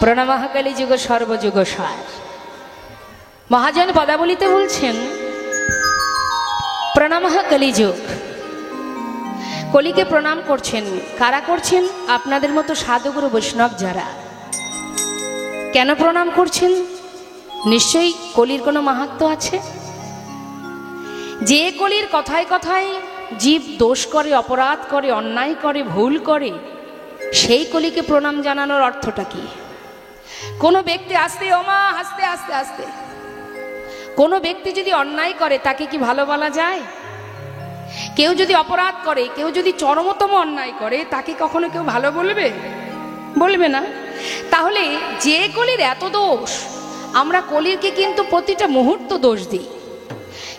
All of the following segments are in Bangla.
প্রণামঃ কলিযুগ সর্বযুগ সার। মহাজন পদাবলিতে বলছেন প্রণামঃ কলিযুগ। কলিকে প্রণাম করছেন কারা করছেন? আপনাদের মতো সাধুগুরু বৈষ্ণব যারা। কেন প্রণাম করছেন? নিশ্চয়ই কলির কোনো মাহাত্ম্য আছে। যে কলির কথায় কথায় জীব দোষ করে, অপরাধ করে, অন্যায় করে, ভুল করে, সেই কলিকে প্রণাম জানানোর অর্থটা কি? কোনো ব্যক্তি আস্তে ওমা আস্তে আস্তে আস্তে কোনো ব্যক্তি যদি অন্যায় করে তাকে কি ভালো বলা যায়? কেউ যদি অপরাধ করে, কেউ যদি চরমতম অন্যায় করে, তাকে কখনো কেউ ভালো বলবে? বলবে না। তাহলে যে কলির এত দোষ, আমরা কলিরকে কিন্তু প্রতিটা মুহূর্ত দোষ দিই।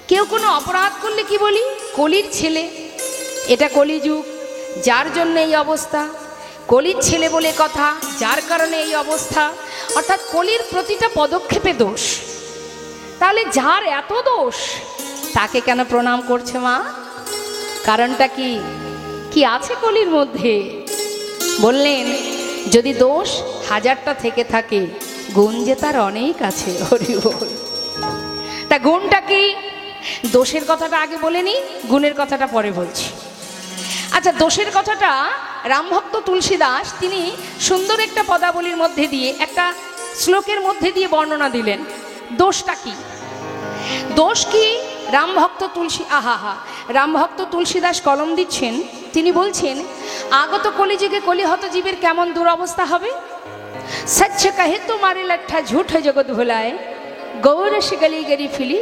কেউ কোনো অপরাধ করলে কি বলি? কলির ছেলে, এটা কলিযুগ, যার জন্য এই অবস্থা। কলির ছেলে বলে কথা, যার কারণে এই অবস্থা। অর্থাৎ কলির প্রতিটা পদক্ষেপে দোষ। তাহলে যার এত দোষ, তাকে কেন প্রণাম করছে মা? কারণটা কি? কি আছে কলির মধ্যে? বললেন যদি দোষ হাজারটা থেকে থাকে, গুণ যে তার অনেক আছে। হরি বল। তা গুণটা কি? দোষের কথাটা আগে বলে নি, গুণের কথাটা পরে বলছি। আচ্ছা, দোষের কথাটা রামভক্ত তুলসী দাস তিনি সুন্দর একটা পদাবলীর মধ্যে দিয়ে, একটা শ্লোকের মধ্যে দিয়ে বর্ণনা দিলেন। দোষটা কি? দোষ কি? রামভক্ত রামভক্ত তুলসী দাস কলম দিচ্ছেন, তিনি বলছেন আগত কলিযুগে কলিহত জীবের কেমন দুরবস্থা হবে। সচ্চ কহে তোমারে লঠা ঝুঠ জগৎ ভুলায়, গৌরস গলি গরি ফিলি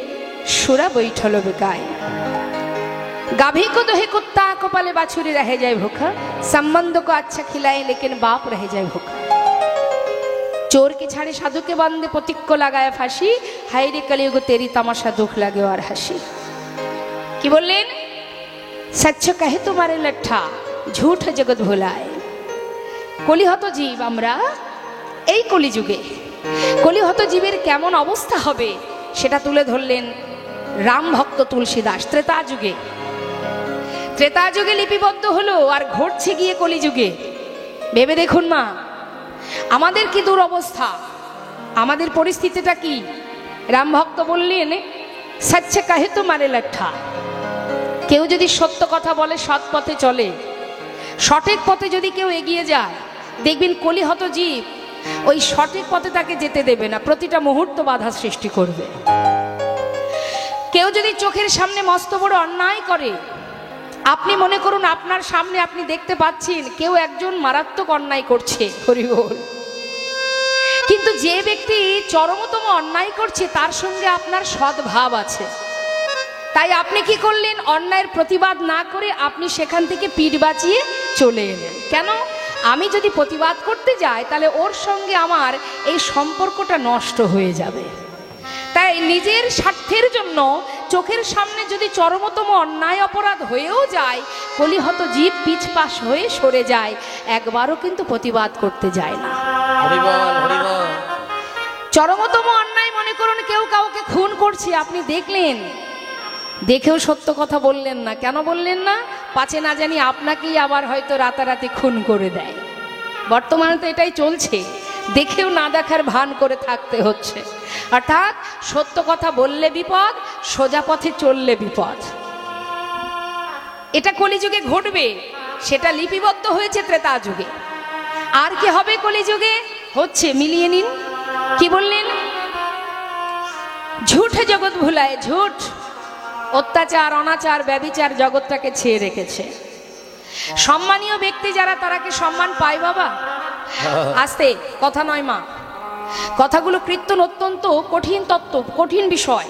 সুরা বৈঠল বেকায়। गाभी को दोहे कुत्ता को पले बाछुरी रह जाए भूखा, संबंध को अच्छा खिलाए लेकिन बाप रह जाए भूखा। चोर के छाड़े साधु के बंदे पथिक को लगाया फांसी, हाय रे कलियुग तेरी तमाशा दुख लगे और हासि। কি বললেন? সচ্চ কহে তোমারে লঠা ঝুঠ জগৎ ভুলায়। কলিহত জীব আমরা এই কলিযুগে, কলিহত জীবের কেমন অবস্থা হবে সেটা তুলে ধরলেন রাম ভক্ত তুলসী দাস। ত্রেতা যুগে, ত্রেতা যুগে লিপিবদ্ধ হলো আর ঘটছে গিয়ে কলিযুগে। ভেবে দেখুন মা, আমাদের কি দুরবস্থা, আমাদের পরিস্থিতিটা কি? রাম ভক্ত বললেন সচ্চ কহে তোমারে লঠা। কেউ যদি সত্য কথা বলে, সৎ পথে চলে, সঠিক পথে যদি কেউ এগিয়ে যায়, দেখবেন কলিহত জীব ওই সঠিক পথে তাকে যেতে দেবে না, প্রতিটা মুহূর্ত বাধা সৃষ্টি করবে। কেউ যদি চোখের সামনে মস্ত বড় অন্যায় করে, আপনি মনে করুন আপনার সামনে আপনি দেখতে পাচ্ছেন কেউ একজন মারাত্মক অন্যায় করছে, হরি বল, কিন্তু যে ব্যক্তি চরমতম অন্যায় করছে তার সঙ্গে আপনার সদ্ভাব আছে, তাই আপনি কি করলেন? অন্যায়ের প্রতিবাদ না করে আপনি সেখান থেকে পিঠ বাঁচিয়ে চলে এলেন। কেন? আমি যদি প্রতিবাদ করতে যাই তাহলে ওর সঙ্গে আমার এই সম্পর্কটা নষ্ট হয়ে যাবে। তাই নিজের স্বার্থের জন্য চোখের সামনে যদি চরমতম অন্যায় অপরাধ হয়েও যায়, কলিহত জীব পিছপাশ হয়ে সরে যায়, একবারও কিন্তু প্রতিবাদ করতে যায় না। চরমতম অন্যায় মনে করুন কেউ কাউকে খুন করছে, আপনি দেখলেন, দেখেও সত্য কথা বললেন না। কেন বললেন না? পাছে না জানি আপনাকেই আবার হয়তো রাতারাতি খুন করে দেয়। বর্তমানে তো এটাই চলছে, দেখেও না দেখার ভান করে থাকতে হচ্ছে। অর্থাৎ সত্য কথা বললে বিপদ, সোজা পথে চললে বিপদ। এটা কলিযুগে ঘটবে, সেটা লিপিবদ্ধ হয়েছে ত্রেতা যুগে। আর কি হবে কলিযুগে? হচ্ছে, মিলিয়ে নিন। কি বললেন? ঝুঠ জগৎ ভুলায়। ঝুঠ, অত্যাচার, অনাচার, ব্যভিচার জগৎটাকে ছেয়ে রেখেছে। সম্মানীয় ব্যক্তি যারা, তারা কি সম্মান পায় বাবা? আস্তে কথা নয় মা, কথাগুলো কীর্তন অত্যন্ত কঠিন তত্ত্ব, কঠিন বিষয়।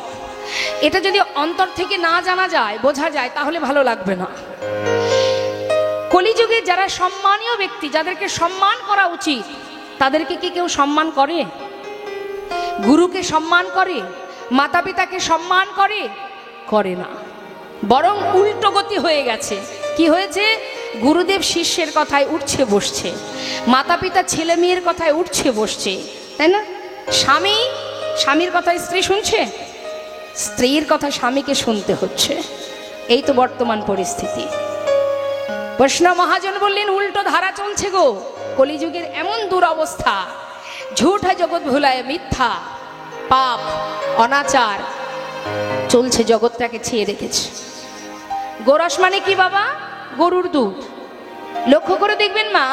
এটা যদি অন্তর থেকে না জানা যায়, বোঝা যায়, তাহলে ভালো লাগবে না। কলিযুগে যারা সম্মানীয় ব্যক্তি, যাদেরকে সম্মান করা উচিত, তাদেরকে কি কেউ সম্মান করে? গুরুকে সম্মান করে? মাতা পিতাকে সম্মান করে? করে না। বরং উল্টো গতি হয়ে গেছে। কি হয়েছে? গুরুদেব শিষ্যের কথায় উঠছে বসছে, মাতা পিতা ছেলে মেয়ের কথায় উঠছে বসছে, তাই না? স্বামী স্বামীর কথায় স্ত্রী শুনছে, স্ত্রীর কথা স্বামীকে শুনতে হচ্ছে। এই তো বর্তমান পরিস্থিতি। বৈষ্ণব মহাজন বললেন উল্টো ধারা চলছে গো, কলিযুগের এমন দুরবস্থা ঝুট है জগৎ ভুলায়, মিথ্যা পাপ অনাচার চলছে, জগৎটাকে ছেয়ে রেখেছে। গোরস মানে কি বাবা? গরুর দুধ। লক্ষ্য করে দেখবেন মা,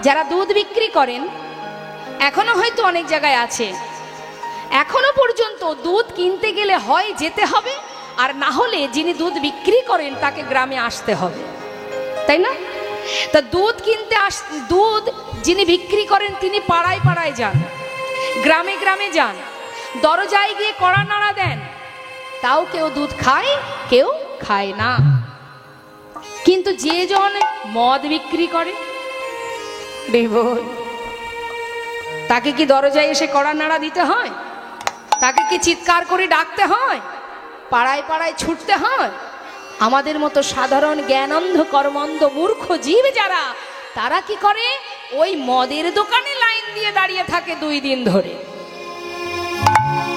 যারা দুধ বিক্রি করেন, এখনো হয়তো অনেক জায়গায় আছে, এখনো পর্যন্ত দুধ কিনতে গেলে হয় যেতে হবে, আর না হলে যিনি দুধ বিক্রি করেন তাকে গ্রামে আসতে হবে, তাই না? তা দুধ কিনতে দুধ যিনি বিক্রি করেন তিনি পাড়ায় পাড়ায় যান, গ্রামে গ্রামে যান, দরজায় গিয়ে কড়া নাড়া দেন, তাও কেউ দুধ খায়, কেউ খায় না। কিন্তু যে জন মদ বিক্রি করে বিভোর, তাকে কি দরজায় এসে কড়া নাড়া দিতে হয়? তাকে কি চিৎকার করে ডাকতে হয়? পাড়ায় পাড়ায় ছুটতে হয়? আমাদের মতো সাধারণ জ্ঞানন্ধ কর্মন্ধ মূর্খ জীব যারা, তারা কি করে? ওই মদের দোকানে লাইন দিয়ে দাঁড়িয়ে থাকে 2 দিন ধরে।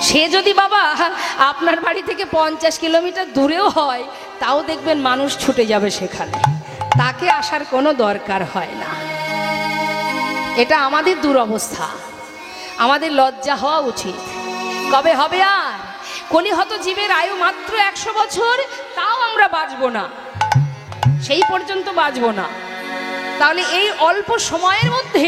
সে যদি বাবা আপনার বাড়ি থেকে 50 কিলোমিটার দূরেও হয়, তাও দেখবেন মানুষ ছুটে যাবে সেখানে, তাকে আসার কোনো দরকার হয় না। এটা আমাদের দুরবস্থা, আমাদের লজ্জা হওয়া উচিত। কবে হবে আর? কলিহত জীবের আয়ু মাত্র 100 বছর, তাও আমরা বাঁচব না, সেই পর্যন্ত বাঁচব না। তাহলে এই অল্প সময়ের মধ্যে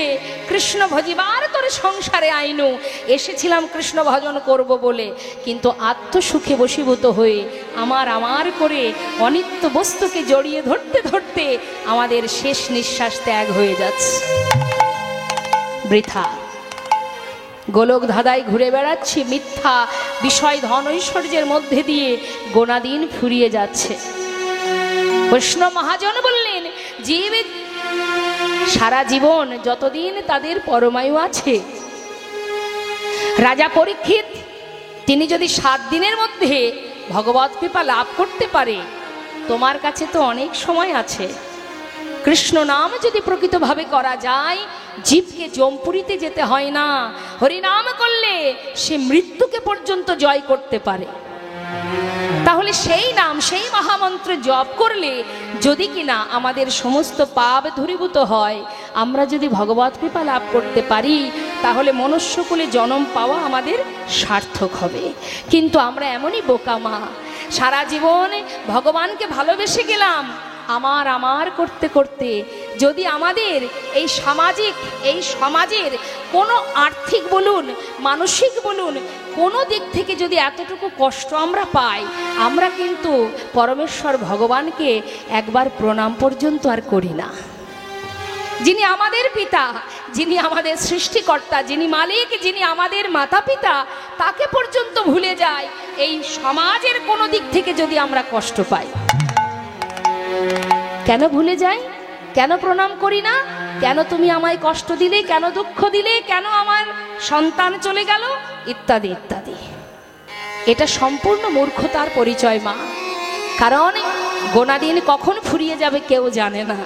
কৃষ্ণ ভজিবার তোরে সংসারে আইনু, এসেছিলাম কৃষ্ণ ভজন করব বলে, কিন্তু আত্মসুখে বশীভূত হয়ে আমার আমার করে অনিত্য বস্তুকে জড়িয়ে ধরতে ধরতে আমাদের শেষ নিঃশ্বাস ত্যাগ হয়ে যাচ্ছে। বৃথা গোলক ধাঁধায় ঘুরে বেড়াচ্ছি, মিথ্যা বিষয় ধন ঐশ্বর্যের মধ্যে দিয়ে গোনাদিন ফুরিয়ে যাচ্ছে। বৈষ্ণব মহাজন বললেন, জীব সারা জীবন যতদিন তাদের পরমায়ু আছে, রাজা পরীক্ষিত তিনি যদি 7 দিনের মধ্যে ভগবৎ কৃপা লাভ করতে পারে, তোমার কাছে তো অনেক সময় আছে। কৃষ্ণ নাম যদি প্রকৃতভাবে করা যায়, জীবকে যমপুরীতে যেতে হয় না, হরিনাম করলে সে মৃত্যুকে পর্যন্ত জয় করতে পারে। তাহলে সেই নাম, সেই মহামন্ত্র জপ করলে যদি কিনা আমাদের সমস্ত পাপ দূরীভূত হয়, আমরা যদি ভগবৎ কৃপা লাভ করতে পারি, তাহলে মনুষ্যকুলে জন্ম পাওয়া আমাদের সার্থক হবে। কিন্তু আমরা এমনই বোকামা, সারা জীবন ভগবানকে ভালোবেসে গেলাম, আমার আমার করতে করতে যদি আমাদের এই সমাজের কোনো আর্থিক বলুন, মানসিক বলুন, কোনো দিক থেকে যদি এতটুকু কষ্ট আমরা পাই, আমরা কিন্তু পরমেশ্বর ভগবানকে একবার প্রণাম পর্যন্ত আর করি না। যিনি আমাদের পিতা, যিনি আমাদের সৃষ্টিকর্তা, যিনি মালিক, যিনি আমাদের মাতা পিতা, তাকে পর্যন্ত ভুলে যায় এই সমাজের কোনো দিক থেকে যদি আমরা কষ্ট পাই। কেন ভুলে যাই? কেন প্রণাম করি না? কেন তুমি আমায় কষ্ট দিলে, কেন দুঃখ দিলে, কেন আমার সন্তান চলে গেল, ইত্যাদি ইত্যাদি। এটা সম্পূর্ণ মূর্খতার পরিচয় মা। কারণ গোনাদিন কখন ফুরিয়ে যাবে কেউ জানে না।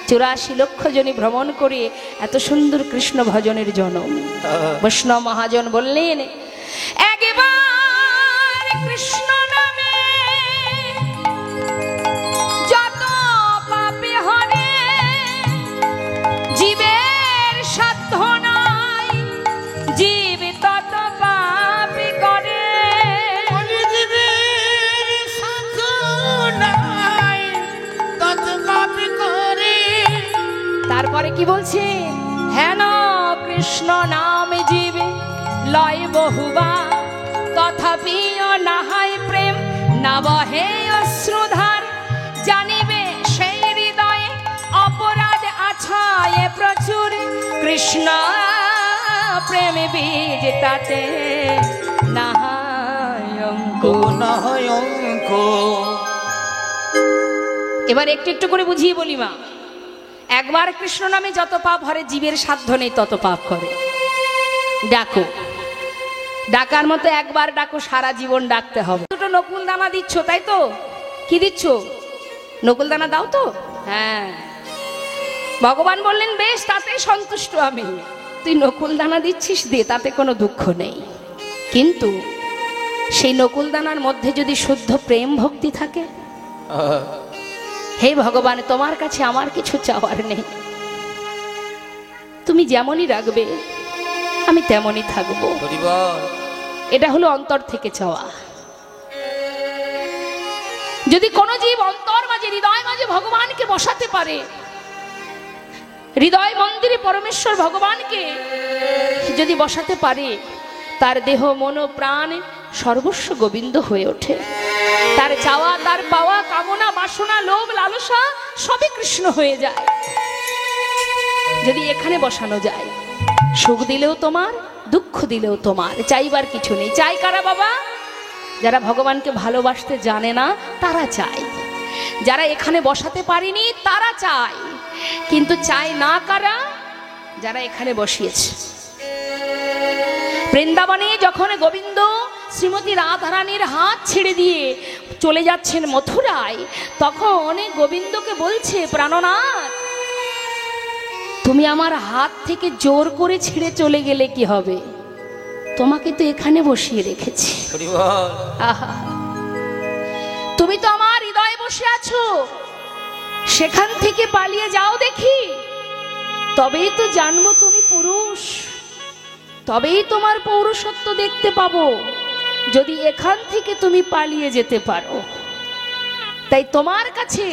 84 লক্ষ জনী ভ্রমণ করে এত সুন্দর কৃষ্ণ ভজনের জনম। বৈষ্ণব মহাজন বললেন, একবার কৃষ্ণ নামে যত পাপে হরে, জীবের সাধ্য নাই, জীব তত পাপ করে। জীবের সাধ্য নাই, তত পাপ করে। তারপরে কি বলছে? হেন কৃষ্ণ নাম জীবে লয় বহুবা, তথাপিও নাহাই প্রেম না বহে অশ্রুধার। জানিবে সেই হৃদয়ে অপরাধ আছায়ে প্রচুর, কৃষ্ণ প্রেম বীজ তাতে নাহায় অঙ্ক, নাহায় অঙ্ক। এবার একটু একটু করে বুঝিয়ে বলি মা। একবার কৃষ্ণ নামে যত পাপ হরে, জীবের সাধ্য নেই তত পাপ করে। ডাকো, ডাকার মতো একবার ডাকো, সারা জীবন ডাকতে হবে। দুটো নকুল দানা দিচ্ছ, তাই তো? কি দিচ্ছ? নকুল দানা দাও তো? হ্যাঁ। ভগবান বললেন, বেশ, তাতে সন্তুষ্ট আমি। তুই নকুল দানা দিচ্ছিস, দে, তাতে কোনো দুঃখ নেই। কিন্তু সেই নকুল দানার মধ্যে যদি শুদ্ধ প্রেম ভক্তি থাকে, হে ভগবান, তোমার কাছে আমার কিছু চাওয়ার নেই, তুমি যেমনই রাখবে আমি আমি তেমনই থাকবো। এটা হলো অন্তর থেকে চাওয়া। যদি কোনো জীব অন্তর মাঝে, হৃদয় মাঝে ভগবানকে বসাতে পারে, হৃদয় মন্দিরে পরমেশ্বর ভগবানকে যদি বসাতে পারে, তার দেহ মন প্রাণ সর্বস্ব গোবিন্দ হয়ে ওঠে। তার চাওয়া, তার পাওয়া, কামনা, বাসনা, লোভ, লালসা সবই কৃষ্ণ হয়ে যায়। যদি এখানে বসানো যায়, সুখ দিলেও তোমার, দুঃখ দিলেও তোমার, চাইবার কিছু নেই। চাই কারা বাবা? যারা ভগবানকে ভালোবাসতে জানে না তারা চায়, যারা এখানে বসাতে পারেনি তারা চায়। কিন্তু চায় না কারা? যারা এখানে বসিয়েছে। বৃন্দাবনে যখন গোবিন্দ শ্রীমতী রাধারানীর হাত ছেড়ে দিয়ে চলে যাচ্ছেন মথুরায়, তখন গোবিন্দকে বলছে, প্রাণনাথ তুমি আমার হাত থেকে জোর করে ছেড়ে চলে গেলে কি হবে? তোমাকে তো এখানে বসিয়ে রেখেছি। আহা, তুমি তো আমার হৃদয়ে বসে আছো, সেখান থেকে পালিয়ে যাও দেখি, তবেই তো জানবো তুমি পুরুষ, তবেই তোমার পৌরুষত্ব দেখতে পাবো, যদি এখান থেকে তুমি পালিয়ে যেতে পারো। তাই তোমার কাছে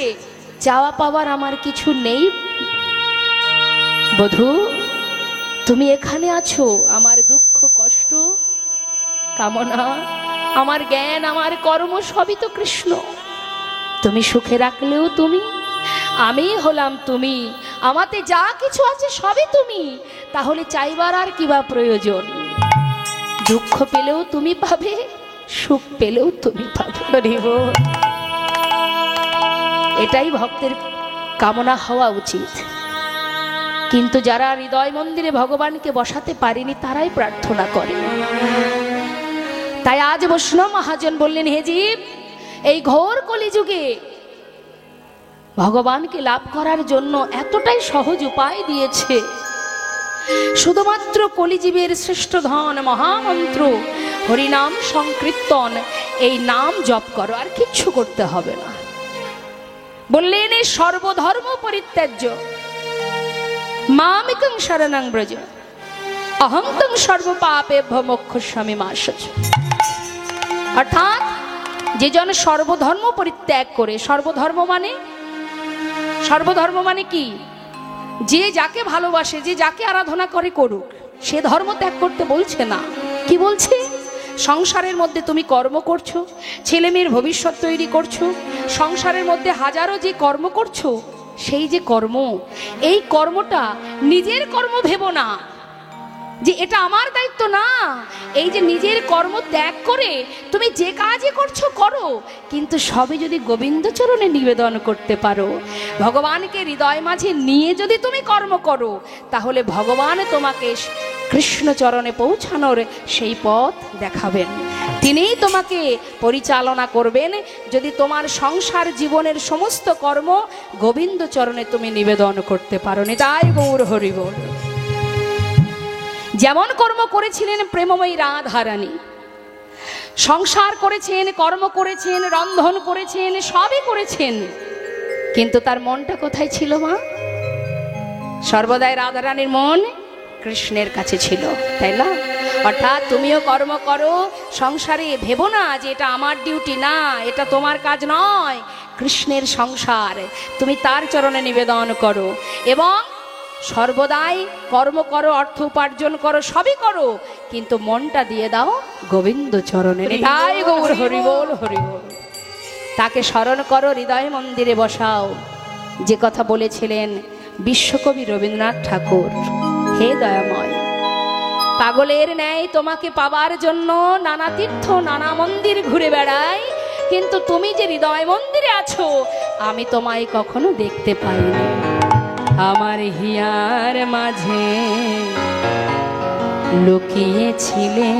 চাওয়া পাওয়ার আমার কিছু নেই বধূ, তুমি এখানে আছো। আমার দুঃখ, কষ্ট, কামনা, আমার জ্ঞান, আমার কর্ম সবই তো কৃষ্ণ। তুমি সুখে রাখলেও তুমি, আমি হলাম তুমি, আমাতে যা কিছু আছে সবই তুমি। তাহলে চাইবার আর কিবা প্রয়োজন? দুঃখ পেলেও তুমি পাবে, সুখ পেলেও তুমি পাবে। এটাই ভক্তের কামনা হওয়া উচিত। কিন্তু যারা হৃদয় মন্দিরে ভগবানকে বসাতে পারেনি তারাই প্রার্থনা করে। তাই আজ বৈষ্ণব মহাজন বললেন, হে জীব, এই ঘোর কলিযুগে ভগবানকে লাভ করার জন্য এতটাই সহজ উপায় দিয়েছে। শুধুমাত্র কলিজীবের শ্রেষ্ঠ ধন মহামন্ত্র হরিনাম সংকীর্তন, এই নাম জপ করো, আর কিচ্ছু করতে হবে না। বললেন, এই সর্বধর্ম পরিত্যাজ্য মামিকং শরণং ব্রজ অহং তং সর্ব পাপেভ্যো মোক্ষয়িষ্যামি মা শুচি। অর্থাৎ যে জন সর্বধর্ম পরিত্যাগ করে, সর্বধর্ম মানে কি? যে যাকে ভালোবাসে, যে যাকে আরাধনা করে করুক, সে ধর্ম ত্যাগ করতে বলছে না। কি বলছে? সংসারের মধ্যে তুমি কর্ম করছো, ছেলে মেয়ের ভবিষ্যৎ তৈরি করছো, সংসারের মধ্যে হাজারো যে কর্ম করছো, সেই যে কর্ম, এই কর্মটা নিজের কর্ম ভেবো না যে এটা আমার দায়িত্ব না। এই যে নিজের কর্ম ত্যাগ করে তুমি যে কাজই করছো করো, কিন্তু সবই যদি গোবিন্দ চরণে নিবেদন করতে পারো, ভগবানকে হৃদয় মাঝে নিয়ে যদি তুমি কর্ম করো, তাহলে ভগবান তোমাকে কৃষ্ণ চরণে পৌঁছানোর সেই পথ দেখাবেন। তিনিই তোমাকে পরিচালনা করবেন যদি তোমার সংসার জীবনের সমস্ত কর্ম গোবিন্দ চরণে তুমি নিবেদন করতে পারো। নিতাই গৌর হরি বল। যেমন কর্ম করেছিলেন প্রেমময়ী রাধারানী, সংসার করেছেন, কর্ম করেছেন, রন্ধন করেছেন, সবই করেছেন, কিন্তু তার মনটা কোথায় ছিল মা? সর্বদাই রাধারানীর মন কৃষ্ণের কাছে ছিল, তাই না? অর্থাৎ তুমিও কর্ম করো, সংসারে ভেবো না যে এটা আমার ডিউটি, না, এটা তোমার কাজ নয়, কৃষ্ণের সংসার, তুমি তার চরণে নিবেদন করো এবং সর্বদাই কর্ম করো, অর্থ উপার্জন করো, সবই করো, কিন্তু মনটা দিয়ে দাও গোবিন্দ চরণে। তাই গৌর হরি বল, হরি বল। তাকে স্মরণ করো, হৃদয় মন্দিরে বসাও। যে কথা বলেছিলেন বিশ্বকবি রবীন্দ্রনাথ ঠাকুর, হে দয়াময়, পাগলের ন্যায় তোমাকে পাবার জন্য নানা তীর্থ নানা মন্দির ঘুরে বেড়াই, কিন্তু তুমি যে হৃদয় মন্দিরে আছো আমি তোমায় কখনো দেখতে পাইনি। আমার হিয়ার মাঝে লুকিয়েছিলে,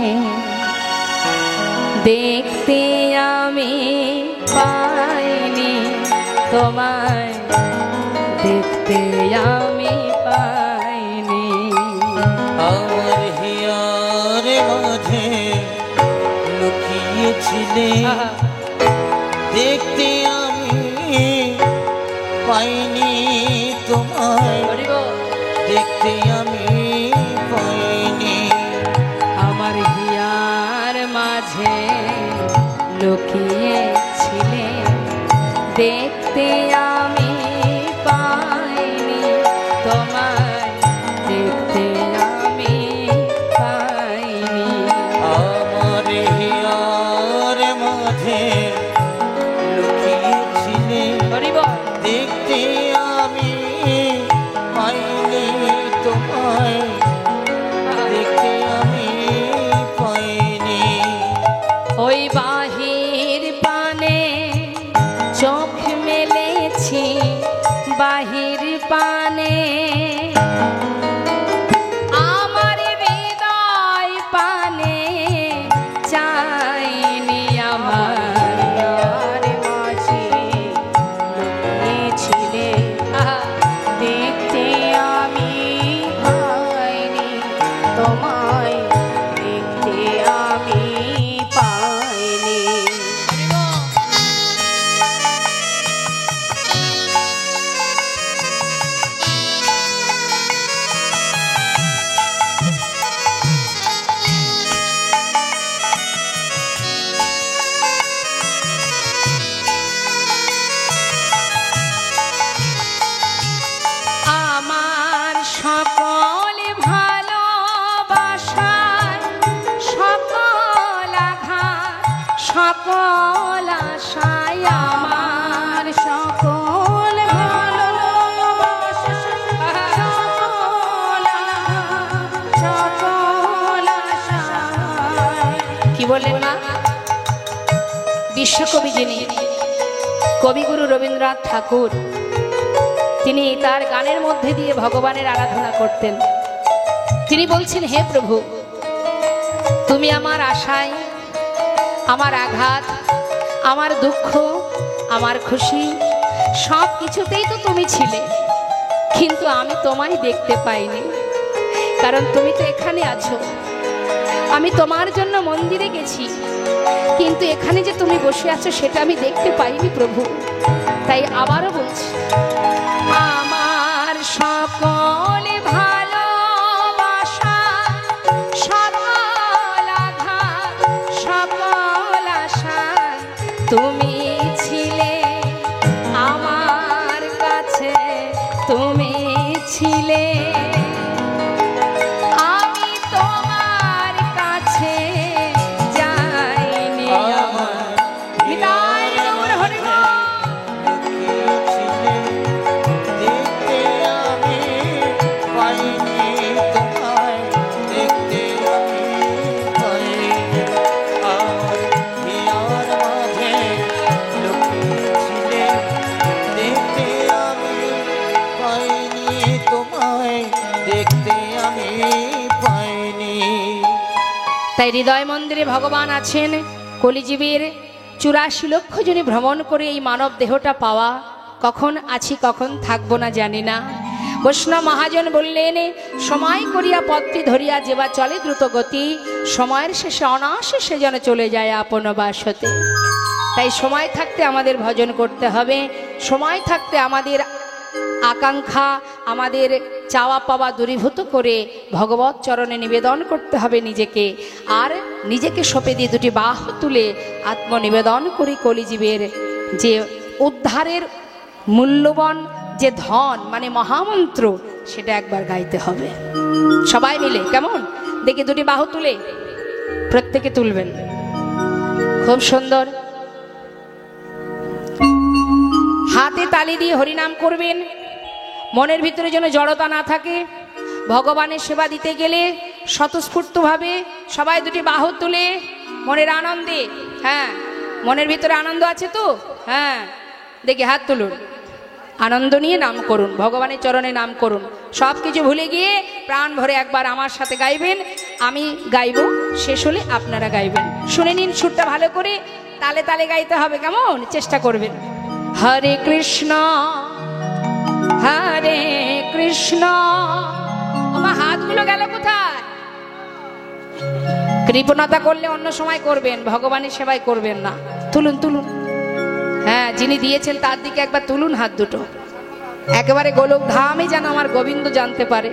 দেখতে আমি পাইনি তোমায়, দেখতে আমি পাইনি। আমার হিয়ার মাঝে লুকিয়েছিলে, দেখতে আমি পাইনি তোমায়, দেখতে আমি পাইনি। লুকিয়েছিলে দেখতে আমি পাইনি তোমায় দেখতে আমি পাইনি আমার হিয়ার মাঝে লুকিয়েছিলে হরিব দেখতে আমি পাইনি তোমায় দেখতে আমি পাইনি ওই বাহির পানে চোখ মেলেছি বাহির পানে আমার হৃদয় পানে চাইনি আমার মাঝে লুকিয়েছিলে দেখতে আমি পাইনি তোমায় দেখতে আমি পাইনি আমার সকল ভালোবাসার সকল আঘাত সকল আশায় আমার সকল ভালোবাসা সকল আঘাত সকল আশায় কি বললেন মা বিশ্বকবি যিনি কবিগুরু রবীন্দ্রনাথ ঠাকুর তিনি তার গানের মধ্যে দিয়ে ভগবানের আরাধনা করতেন তিনি বলছেন হে প্রভু তুমি আমার আশায় আমার আঘাত আমার দুঃখ আমার খুশি সব কিছুতেই তো তুমি ছিলে কিন্তু আমি তোমায় দেখতে পাইনি কারণ তুমি তো এখানে আছো আমি তোমার জন্য মন্দিরে গেছি কিন্তু এখানে যে তুমি বসে আছো সেটা আমি দেখতে পাইনি প্রভু তাই আবারও বলছি আমার সকল ভালোবাসা সকল আঘাত সকল আশা তুমি ছিলে আমার কাছে তুমি ছিলে আমি তোমার কাছে যাইনি আমার হৃদয় গৌর হরি বল। লুকিয়েছিলে দেখতে আমি পাইনি তোমায় দেখতে আমি পাইনি আমার হিয়ার মাঝে লুকিয়েছিলে দেখতে আমি পাইনি তোমায় দেখতে আমি পাইনি তাই হৃদয় মন্দিরে ভগবান আছেন কলিজীবের 84 লক্ষ জনে ভ্রমণ করে এই মানব দেহটা পাওয়া কখন আছি কখন থাকবো না জানি না বৈষ্ণব মহাজন বললেন সময় করিয়া পথটি ধরিয়া যেবা চলে দ্রুত গতি সময়ের শেষে অনায়াসে সে যেন চলে যায় আপন বাসতে তাই সময় থাকতে আমাদের ভজন করতে হবে সময় থাকতে আমাদের আকাঙ্ক্ষা আমাদের চাওয়া পাওয়া দূরীভূত করে ভগবত চরণে নিবেদন করতে হবে নিজেকে আর নিজেকে সঁপে দিয়ে দুটি বাহু তুলে আত্মনিবেদন করি কলিজীবের যে উদ্ধারের মূল্যবান যে ধন মানে মহামন্ত্র সেটা একবার গাইতে হবে সবাই মিলে কেমন দেখি দুটি বাহু তুলে প্রত্যেকে তুলবেন খুব সুন্দর হাতে তালি দিয়ে হরিনাম করবেন মনের ভিতরে যেন জড়তা না থাকে ভগবানের সেবা দিতে গেলে স্বতঃস্ফূর্তভাবে সবাই দুটি বাহু তুলে মনের আনন্দে হ্যাঁ মনের ভিতরে আনন্দ আছে তো হ্যাঁ দেখি হাত তুলুন আনন্দ নিয়ে নাম করুন ভগবানের চরণে নাম করুন সব কিছু ভুলে গিয়ে প্রাণ ভরে একবার আমার সাথে গাইবেন আমি গাইব শেষ হলে আপনারা গাইবেন শুনে নিন সুরটা ভালো করে তালে তালে গাইতে হবে কেমন চেষ্টা করবেন হরে কৃষ্ণ হরে কৃষ্ণ আমার হাতগুলো গেল কোথায় কৃপণতা করলে অন্য সময় করবেন ভগবানের সেবায় করবেন না তুলুন তুলুন হ্যাঁ যিনি দিয়েছেন তার দিকে একবার তুলুন হাত দুটো একেবারে গোলক ধামে যেন আমার গোবিন্দ জানতে পারে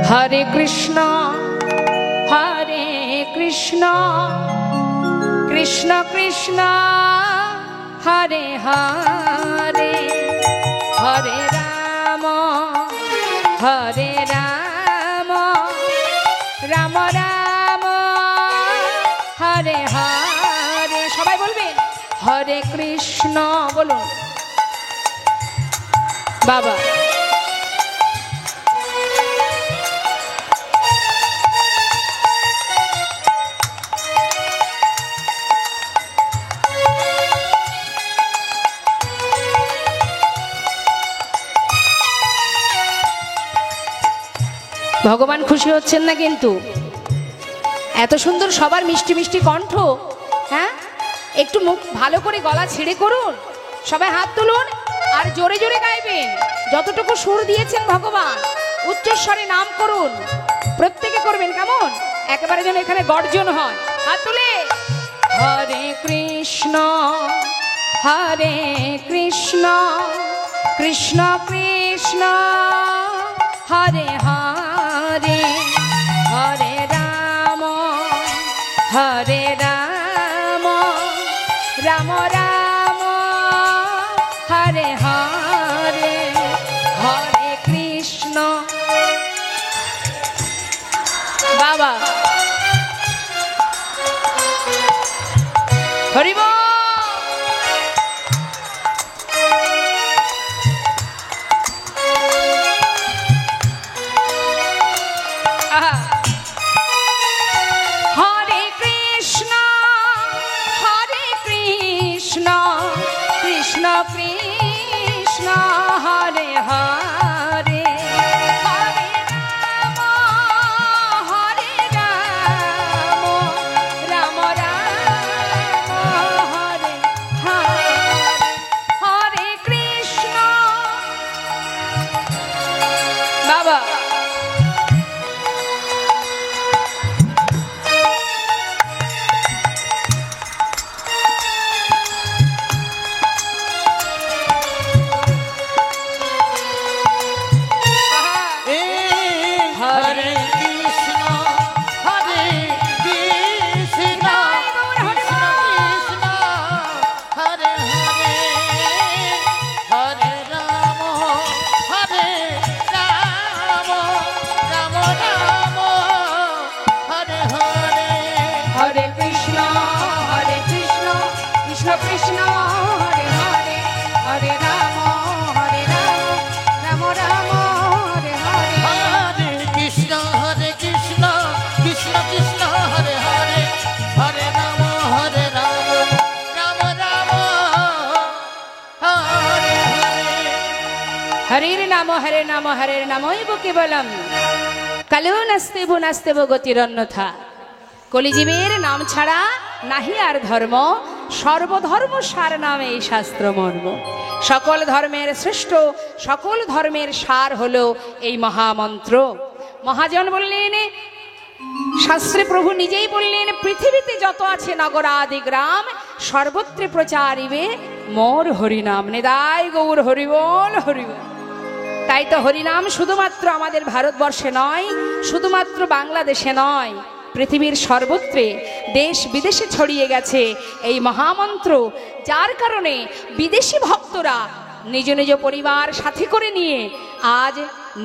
হরে কৃষ্ণ কৃষ্ণ কৃষ্ণ হরে হরে হরে রাম রাম রাম হরে হরে। সবাই বলবেন হরে কৃষ্ণ বলুন বাবা। ভগবান খুশি হচ্ছেন না কিন্তু? এত সুন্দর সবার মিষ্টি মিষ্টি কণ্ঠ, হ্যাঁ একটু মুখ ভালো করে গলা ছেড়ে করুন, সবাই হাত তুলুন আর জোরে জোরে গাইবেন। যতটুকু সুর দিয়েছেন ভগবান উচ্চস্বরে নাম করুন, প্রত্যেকে করবেন, কেমন একেবারে যেন এখানে গর্জন হয়। হাত তুলে হরে কৃষ্ণ কৃষ্ণ কৃষ্ণ হরে হরে হরে রাম রাম রাম হরে হরে হরে কৃষ্ণ। বাবা হরি বল। হরে কৃষ্ণ কৃষ্ণ কৃষ্ণ হরে হরে হরে রাম রাম রাম হরে হরে হরে কৃষ্ণ। বাবা হরে কৃষ্ণ হরে কৃষ্ণ কৃষ্ণ কৃষ্ণ হরে হরে হরে রাম রাম রাম হরে হরে হরে কৃষ্ণ কৃষ্ণ কৃষ্ণ হরে হরে হরে রাম রাম রাম হরে হরে হরে কৃষ্ণ কৃষ্ণ কৃষ্ণ হরে হরে হরে রাম রাম রাম হরে হরে। হরে নাম হরের নামৈব কেবলম কালো নাস্তেব নাস্তেব গতিরন্যথা। কলিজীবের নাম ছাড়া নাহি আর ধর্ম, সর্বধর্ম সার নামে এই শাস্ত্র মর্ম। সকল ধর্মের শ্রেষ্ঠ, সকল ধর্মের সার হলো এই মহামন্ত্র। মহাজন বললেন, শাস্ত্রে প্রভু নিজেই বললেন, পৃথিবীতে যত আছে নগর আদি গ্রাম সর্বত্র প্রচারিবে মোর হরিনাম। নেদায় গৌর হরিবল হরিবল। তাই তো হরিনাম শুধুমাত্র আমাদের ভারতবর্ষে নয়, শুধুমাত্র বাংলাদেশে নয়, পৃথিবীর সর্বত্রে দেশ বিদেশে ছড়িয়ে গেছে এই মহামন্ত্র। যার কারণে বিদেশি ভক্তরা নিজ নিজ পরিবার সাথে করে নিয়ে আজ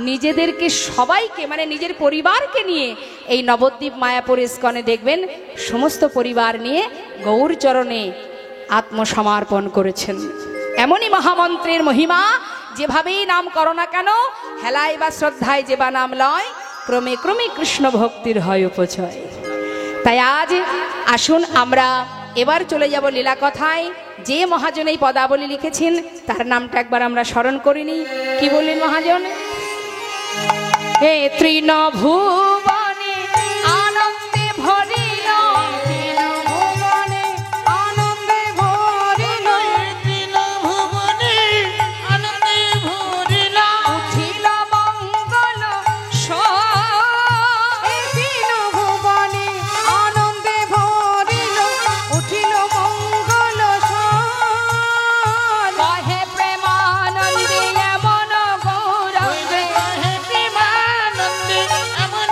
নিজেদেরকে সবাইকে মানে নিজের পরিবারকে নিয়ে এই নবদ্বীপ মায়াপুর ইস্কনে দেখবেন সমস্ত পরিবার নিয়ে গৌরচরণে আত্মসমর্পণ করেছেন। এমনই মহামন্ত্রের মহিমা, যেভাবেই নাম করো না কেন, হেলায় বা শ্রদ্ধায় যে বা নাম লয়, ক্রমে ক্রমে কৃষ্ণ ভক্তির হয় উপচয়। তাই আজ আসুন আমরা এবার চলে যাব লীলা কথায়। যে মহাজন এই পদাবলী লিখেছেন তার নামটা একবার আমরা স্মরণ করিনি। কি বললেন মহাজন? হে তৃণভুবনে আনন্দে ভরিল, তৃণভুবনে আনন্দে ভরিল, তৃণভুবনে আনন্দে ভরিল, উঠিল মঙ্গল তৃণভুবনে আনন্দে ভরিল, উঠিল মঙ্গল কহে প্রেমানন্দে এমন গৌরবে, কহে প্রেমানন্দে এমন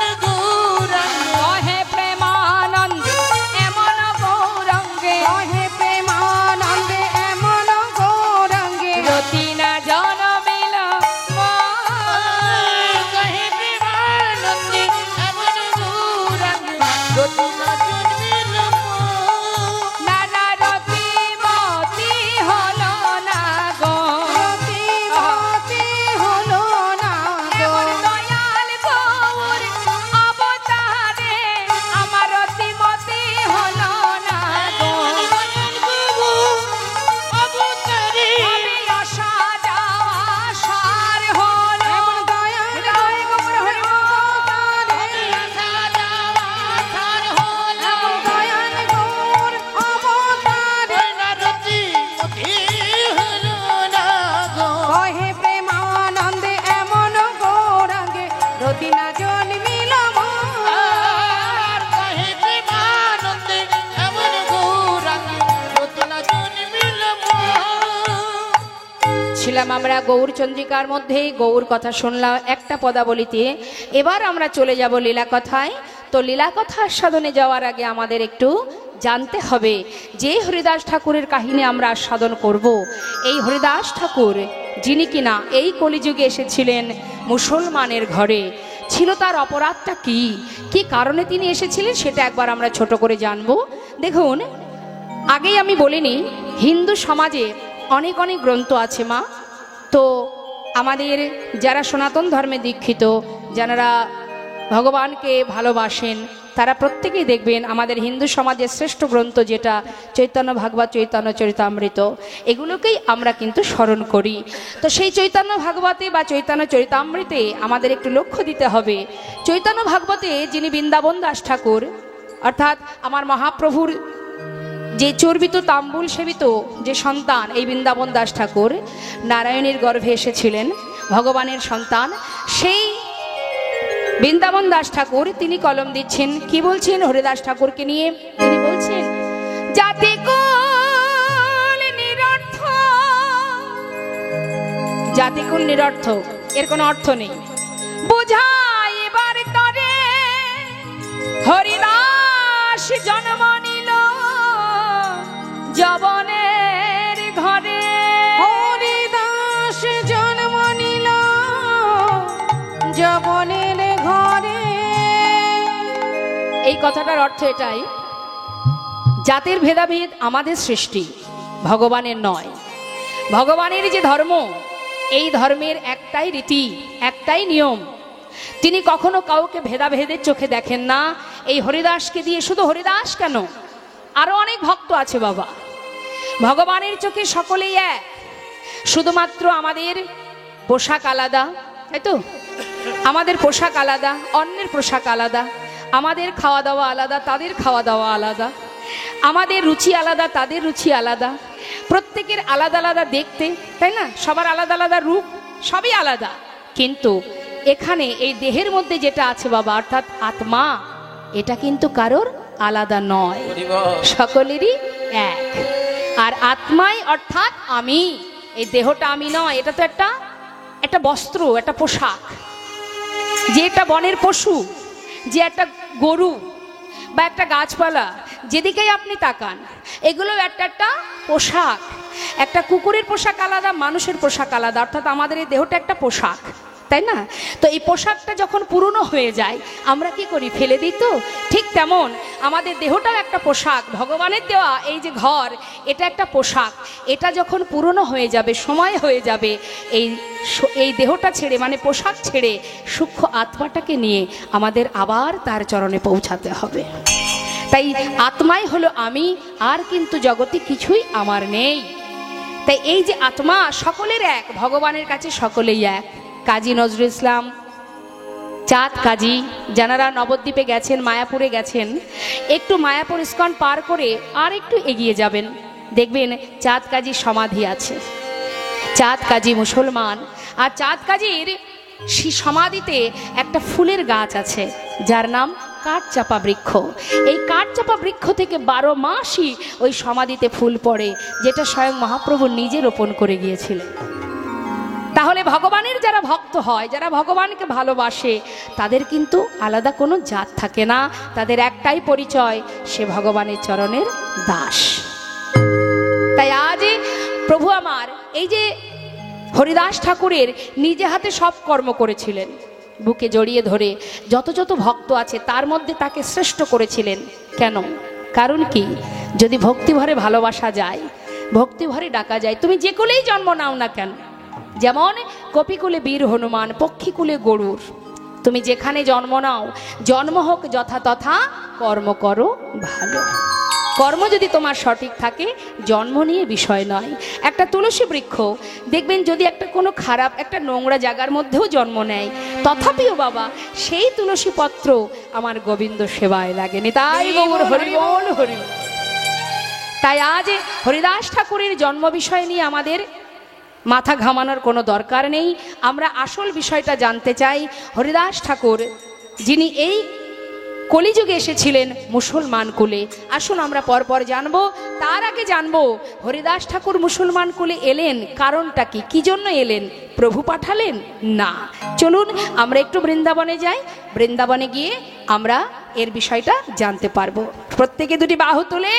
শুনলাম আমরা গৌর চন্দ্রিকার মধ্যে গৌর কথা শুনলাম একটা পদাবলিতে। এবার আমরা চলে যাব লীলা কথায়। তো লীলা কথা আস্বাদনে যাওয়ার আগে আমাদের একটু জানতে হবে যে হরিদাস ঠাকুরের কাহিনী আমরা আস্বাদন করব, এই হরিদাস ঠাকুর যিনি কিনা এই কলিযুগে এসেছিলেন মুসলমানের ঘরে, ছিল তার অপরাধটা কি, কি কারণে তিনি এসেছিলেন সেটা একবার আমরা ছোট করে জানব। দেখুন, আগেই আমি বলিনি হিন্দু সমাজে অনেক অনেক গ্রন্থ আছে মা। তো আমাদের যারা সনাতন ধর্মে দীক্ষিত, যারা ভগবানকে ভালোবাসেন, তারা প্রত্যেকেই দেখবেন আমাদের হিন্দু সমাজের শ্রেষ্ঠ গ্রন্থ যেটা চৈতন্য ভাগবত, চৈতন্য চরিতামৃত, এগুলোকেই আমরা কিন্তু স্মরণ করি। তো সেই চৈতন্য ভাগবতে বা চৈতন্য চরিতামৃতে আমাদের একটু লক্ষ্য দিতে হবে। চৈতন্য ভাগবতে যিনি বৃন্দাবন দাস ঠাকুর, অর্থাৎ আমার মহাপ্রভুর যে চর্বিত তাম্বুল সেবিত যে সন্তান, এই বৃন্দাবন দাস ঠাকুর নারায়ণীর গর্ভে এসেছিলেন, ভগবানের সন্তান। সেই বৃন্দাবন দাস ঠাকুর তিনি কলম দিচ্ছেন, কি বলছেন হরিদাস ঠাকুরকে নিয়ে? তিনি বলছেন, জাতি কুল নিরর্থক, জাতি কুল নিরর্থক, এর কোনো অর্থ নেই, বুঝাইবার তরে হরিদাস জন্ম নিল যবনের ঘরে। হরিদাস জন্ম নিল যবনের ঘরে। এই কথাটার অর্থ এটাই, জাতের ভেদাভেদ আমাদের সৃষ্টি, ভগবানের নয়। ভগবানের যে ধর্ম, এই ধর্মের একটাই রীতি, একটাই নিয়ম। তিনি কখনো কাউকে ভেদাভেদের চোখে দেখেন না। এই হরিদাসকে দিয়ে, শুধু হরিদাস কেন, আরো অনেক ভক্ত আছে বাবা, ভগবানের চোখে সকলেই এক। শুধুমাত্র আমাদের পোশাক আলাদা, তাই তো? আমাদের পোশাক আলাদা, অন্যের পোশাক আলাদা, আমাদের খাওয়া দাওয়া আলাদা, তাদের খাওয়া দাওয়া আলাদা, আমাদের রুচি আলাদা, তাদের রুচি আলাদা, প্রত্যেকের আলাদা আলাদা দেখতে, তাই না? সবার আলাদা আলাদা রূপ, সবই আলাদা। কিন্তু এখানে এই দেহের মধ্যে যেটা আছে বাবা, অর্থাৎ আত্মা, এটা কিন্তু কারোর আলাদা নয়, সকলেরই এক। আর আত্মাই অর্থাৎ আমি, এই দেহটা আমি নয়, এটা তো একটা বস্ত্র, একটা পোশাক। যে একটা বনের পশু, যে একটা গরু বা একটা গাছপালা, যেদিকেই আপনি তাকান, এগুলো একটা পোশাক। একটা কুকুরের পোশাক আলাদা, মানুষের পোশাক আলাদা, অর্থাৎ আমাদের এই দেহটা একটা পোশাক, তাই না? তো এই পোশাকটা যখন পুরনো হয়ে যায় আমরা কি করি? ফেলে দিই। তো ঠিক তেমন আমাদের দেহটাও একটা পোশাক, ভগবানের দেওয়া এই যে ঘর, এটা একটা পোশাক। এটা যখন পুরনো হয়ে যাবে, সময় হয়ে যাবে, এই দেহটা ছেড়ে, মানে পোশাক ছেড়ে, সূক্ষ্ম আত্মাটাকে নিয়ে আমাদের আবার তার চরণে পৌঁছাতে হবে। তাই আত্মাই হলো আমি, আর কিন্তু জগতে কিছুই আমার নেই। তাই এই যে আত্মা সকলের এক, ভগবানের কাছে সকলেই এক। কাজী নজরুল ইসলাম, চাঁদ কাজী, যারা নবদ্বীপে গেছেন, মায়াপুরে গেছেন, একটু মায়াপুর ইস্কন পার করে আর একটু এগিয়ে যাবেন, দেখবেন চাঁদ কাজীর সমাধি আছে। চাঁদ কাজী মুসলমান, আর চাঁদ কাজীর সমাধিতে একটা ফুলের গাছ আছে যার নাম কাঠচাপা বৃক্ষ। এই কাঠচাপা বৃক্ষ থেকে 12 মাসই ওই সমাধিতে ফুল পড়ে, যেটা স্বয়ং মহাপ্রভু নিজে রোপণ করে গিয়েছিলেন। তাহলে ভগবানের যারা ভক্ত হয়, যারা ভগবানকে ভালোবাসে, তাদের কিন্তু আলাদা কোনো জাত থাকে না, তাদের একটাই পরিচয়, সে ভগবানের চরণের দাস। তাই আজ প্রভু আমার এই যে হরিদাস ঠাকুরের নিজে হাতে সব কর্ম করেছিলেন, বুকে জড়িয়ে ধরে যত যত ভক্ত আছে তার মধ্যে তাকে শ্রেষ্ঠ করেছিলেন। কেন? কারণ কি? যদি ভক্তিভরে ভালোবাসা যায়, ভক্তিভরে ডাকা যায়, তুমি যে কুলেই জন্ম নাও না কেন, যেমন কপিকুলে বীর হনুমান, পক্ষীকুলে গরুর, তুমি যেখানে জন্ম নাও, জন্ম হোক যথা তথা, কর্ম করো ভালো। কর্ম যদি তোমার সঠিক থাকে, জন্ম নিয়ে বিষয় নয়। একটা তুলসী বৃক্ষ দেখবেন, যদি একটা কোনো খারাপ একটা নোংরা জায়গার মধ্যেও জন্ম নেয়, তথাপিও বাবা সেই তুলসী পত্র আমার গোবিন্দ সেবায় লাগেনি। তাই গৌর হরি বল, হরি বল। তাই আজ হরিদাস ঠাকুরের জন্ম বিষয় নিয়ে আমাদের মাথা ঘামানোর কোনো দরকার নেই। আমরা আসল বিষয়টা জানতে চাই। হরিদাস ঠাকুর যিনি এই কলিযুগে এসেছিলেন মুসলমান কুলে। আসুন আমরা পরপর জানবো। তার আগে জানবো হরিদাস ঠাকুর মুসলমান কুলে এলেন কারণটা কি, কি জন্য এলেন? প্রভু পাঠালেন? না। চলুন আমরা একটু বৃন্দাবনে যাই। বৃন্দাবনে গিয়ে আমরা এর বিষয়টা জানতে পারবো। প্রত্যেকে দুটি বাহু তুলে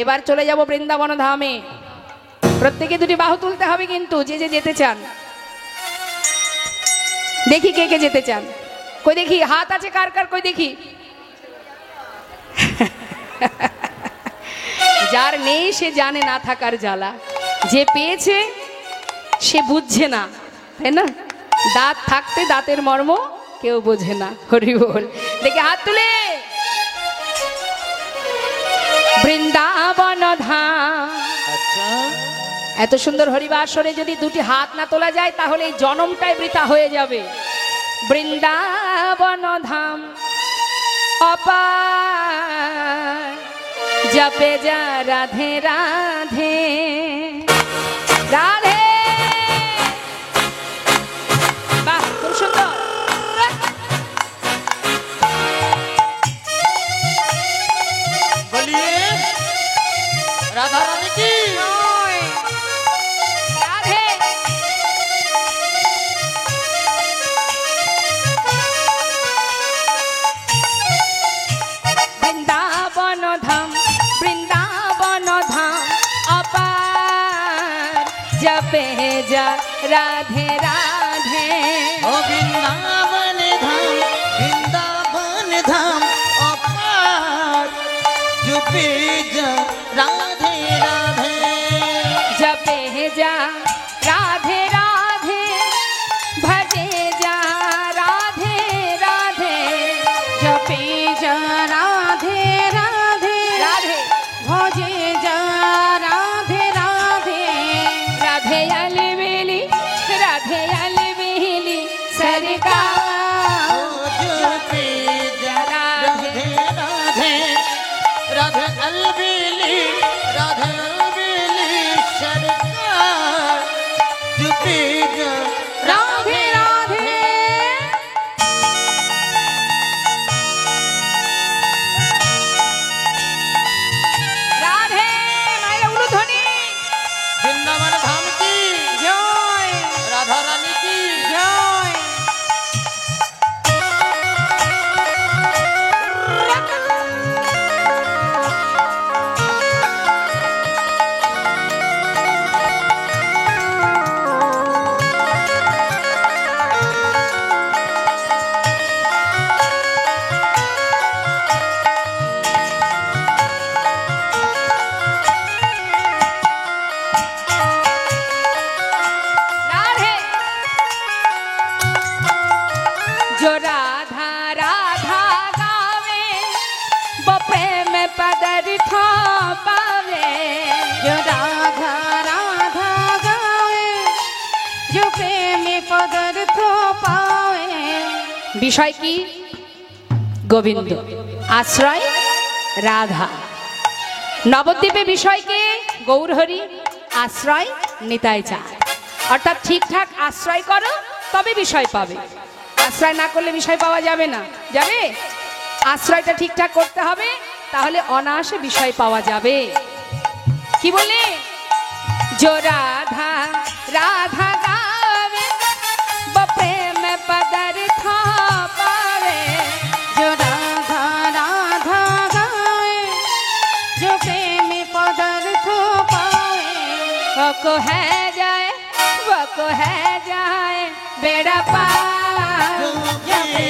এবার চলে যাব বৃন্দাবন ধামে। প্রত্যেকে দুটি বাহু তুলতে হবে কিন্তু, যে যে যেতে চান। দেখি কে কে যেতে চান, কই দেখি হাত আছে কার কার, কই দেখি। যার নেই সে জানে না থাকার জ্বালা, যে পেয়েছে সে বুঝছে না, তাই না? দাঁত থাকতে দাঁতের মর্ম কেউ বোঝে না। হরি বল। দেখি হাত তুলে। বৃন্দাবন ধাম। আচ্ছা, এত সুন্দর হরিবাসরে যদি দুটি হাত না তোলা যায় তাহলে এই জনমটাই বৃথা হয়ে যাবে। বৃন্দাবন ধাম অপার, জপে যা রাধে রাধে রাধে। বাহ, খুব সুন্দর। বলিয়ে রাধা রানী কি রাধে। বৃন্দাবন ধাম, বৃন্দাবন ধাম অপার, জপে যা রাধে রাধে। ও বৃন্দাবন ধাম, বৃন্দাবন ধাম অপার, জপে যা রাধে রাধে। जपे जा राधे राधे, भजे जा राधे राधे। जपे जा राधे राधे राधे भजे जा राधे राधे। राधे अलबेली, राधे अलबेली सरकार। ও জপে যা রাধে রাধে, রাধে अलबेली, রাধে अलबेली सरकार, जपे जा राधे राधे राधे। माया उलुध्वनि वृंदावन धाम की जय राधा रानी की जय। राधे। जो राधा राधा गावे, वो प्रेम पदर था पावे। जो राधा राधा गावे, जो प्रेम पदार्थ पावे। বিষয় কি? গোবিন্দ, আশ্রয় রাধা। নবদ্বীপে বিষয়কে গৌরহরি, আশ্রয় নিতাই চাঁদ। অর্থাৎ ঠিকঠাক আশ্রয় করো তবে বিষয় পাবে। আশ্রয় না করলে বিষয় পাওয়া যাবে না। যাবে? আশ্রয়টা ঠিকঠাক করতে হবে, তাহলে অনায়াসে বিষয় পাওয়া যাবে। কি বললে? जो राधा राधा गावे, वो प्रेम पदार्थ पावे। जो राधा राधा गावे, जो प्रेम पदार्थ पावे। वो को है जाए, वो को है जाए बेड़ा पार। जपे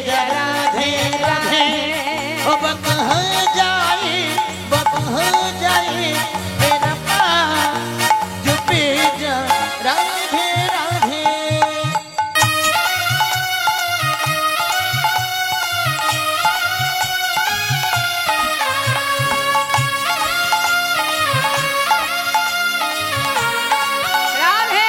जा राधे राधे। ओ बक हो जाए, बक हो जाए मेरा पार, जपे जा राधे राधे। राधे।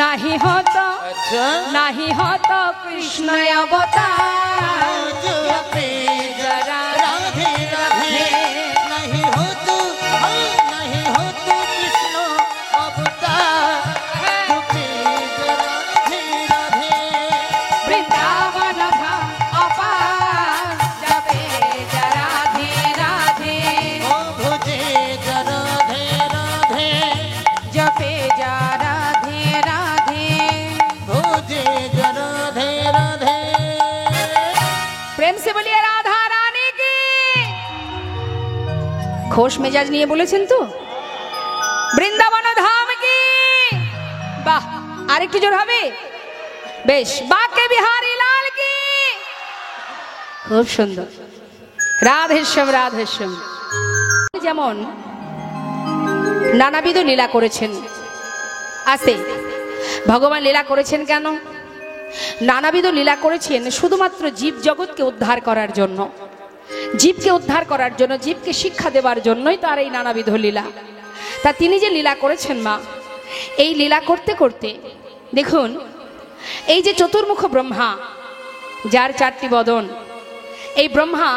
নাহি হত अच्छा নাহি হত কৃষ্ণ অবতার जपे जरा राधे राधे नहीं हो तू नहीं हो तू कृष्ण अवतार जपे जरा राधे राधे বৃন্দাবন ধাম অপার জপে যা রাধে রাধে ओ भुजे जरा राधे राधे जपे जा राधे राधे भुजे जरा राधे राधे প্রেম সে বলিয়ে রাধা রানী কি খোশ মেজাজ নিয়ে বলেছেন তো বৃন্দাবন ধাম কি বাহ আরেকটু জোর হবে বেশ বাকে বিহারী লাল কি খুব সুন্দর রাধেশ্যাম রাধেশ্যাম যেমন নানাবিধ লীলা করেছেন আছে ভগবান লীলা করেছেন কেন নানাবিধ লীলা করেছেন শুধুমাত্র জীব জগৎকে উদ্ধার করার জন্য জীবকে উদ্ধার করার জন্য জীবকে শিক্ষা দেওয়ার জন্যই তার এই নানাবিধ লীলা তা তিনি যে লীলা করেছেন মা এই লীলা করতে করতে দেখুন এই যে চতুর্মুখ ব্রহ্মা যার চারটি বদন এই ব্রহ্মা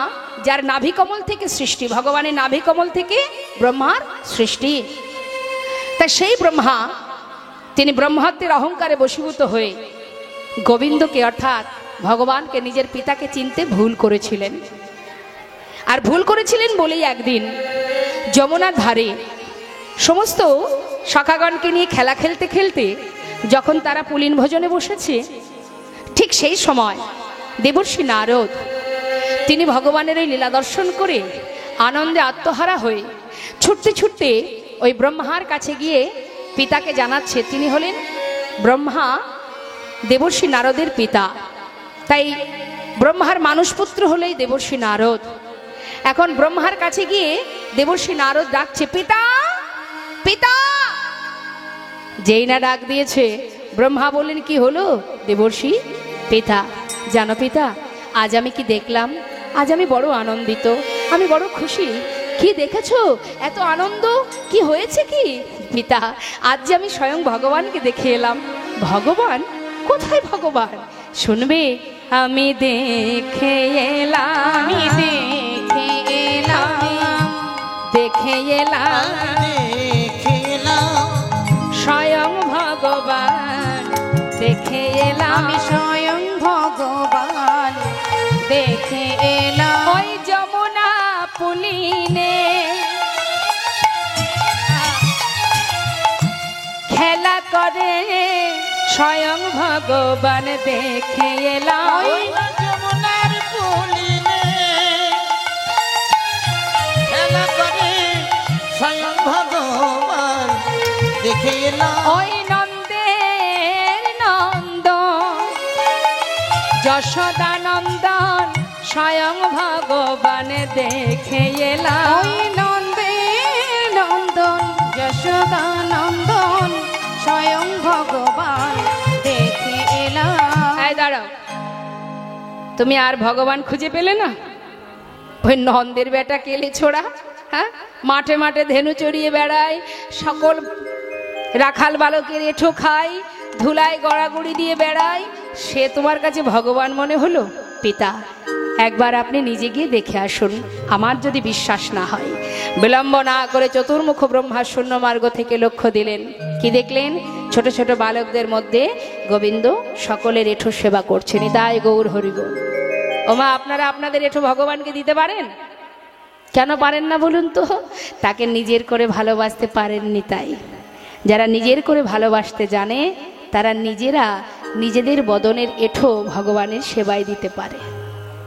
যার নাভিকমল থেকে সৃষ্টি ভগবানের নাভিকমল থেকে ব্রহ্মার সৃষ্টি তা সেই ব্রহ্মা তিনি ব্রহ্মত্বের অহংকারে বশীভূত হয়ে গোবিন্দকে অর্থাৎ ভগবানকে নিজের পিতাকে চিনতে ভুল করেছিলেন আর ভুল করেছিলেন বলেই একদিন যমুনার ধারে সমস্ত সখাগণকে নিয়ে খেলা খেলতে খেলতে যখন তারা পুলিন ভোজনে বসেছে ঠিক সেই সময় দেবর্ষি নারদ তিনি ভগবানের ওই লীলা দর্শন করে আনন্দে আত্মহারা হয়ে ছুটতে ছুটতে ওই ব্রহ্মার কাছে গিয়ে পিতাকে জানাচ্ছে তিনি হলেন ব্রহ্মা দেবর্ষি নারদের পিতা তাই ব্রহ্মার মানুষপুত্র হলেই দেবর্ষি নারদ এখন ব্রহ্মার কাছে গিয়ে দেবর্ষি নারদ ডাকছে পিতা পিতা যেই না ডাক দিয়েছে ব্রহ্মা বললেন কি হলো দেবর্ষি পিতা জানো পিতা আজ আমি কি দেখলাম আজ আমি বড় আনন্দিত আমি বড় খুশি কি দেখেছো এত আনন্দ কি হয়েছে কি পিতা আজ যে আমি স্বয়ং ভগবানকে দেখে এলাম ভগবান কোথায় ভগবান শুনবে আমি দেখে এলাম আমি দেখে এলাম দেখে এলাম देखिलाम স্বয়ং ভগবান দেখে এলাম আমি স্বয়ং ভগবান দেখে এলাম ওই যমুনা পুলিনে খেলা করে স্বয়ং ভগবান দেখে এলাম ওই যমুনার পুলিনে খেলা করে স্বয়ং ভগবান দেখিলাম ওই নন্দের নন্দন যশোদা নন্দন স্বয়ং ভগবান দেখে এলাম ওই নন্দে নন্দন যশোদা নন্দন স্বয়ং ভগবান দেখে এলাম এই দাঁড়াও তুমি আর ভগবান খুঁজে পেলে না ওই নন্দের বেটা কেলে ছোড়া হ্যাঁ মাঠে মাঠে ধেনু চড়িয়ে বেড়ায় সকল রাখাল বালকের এঁঠো খায় ধুলায় গড়াগড়ি দিয়ে বেড়ায় সে তোমার কাছে ভগবান মনে হলো পিতা একবার আপনি নিজে গিয়ে দেখে আসুন আমার যদি বিশ্বাস না হয় বিলম্ব না করে চতুর্মুখ ব্রহ্মা শূন্য মার্গ থেকে লক্ষ্য দিলেন কি দেখলেন ছোট ছোট বালকদের মধ্যে গোবিন্দ সকলের এঁঠো সেবা করছেন তাই গৌর হরিগো ওমা আপনারা আপনাদের এঁঠো ভগবানকে দিতে পারেন কেন পারেন না বলুন তো তাকে নিজের করে ভালোবাসতে পারেননি তাই যারা নিজের করে ভালোবাসতে জানে তারা নিজেরা নিজেদের বদনের এঁঠো ভগবানের সেবায় দিতে পারে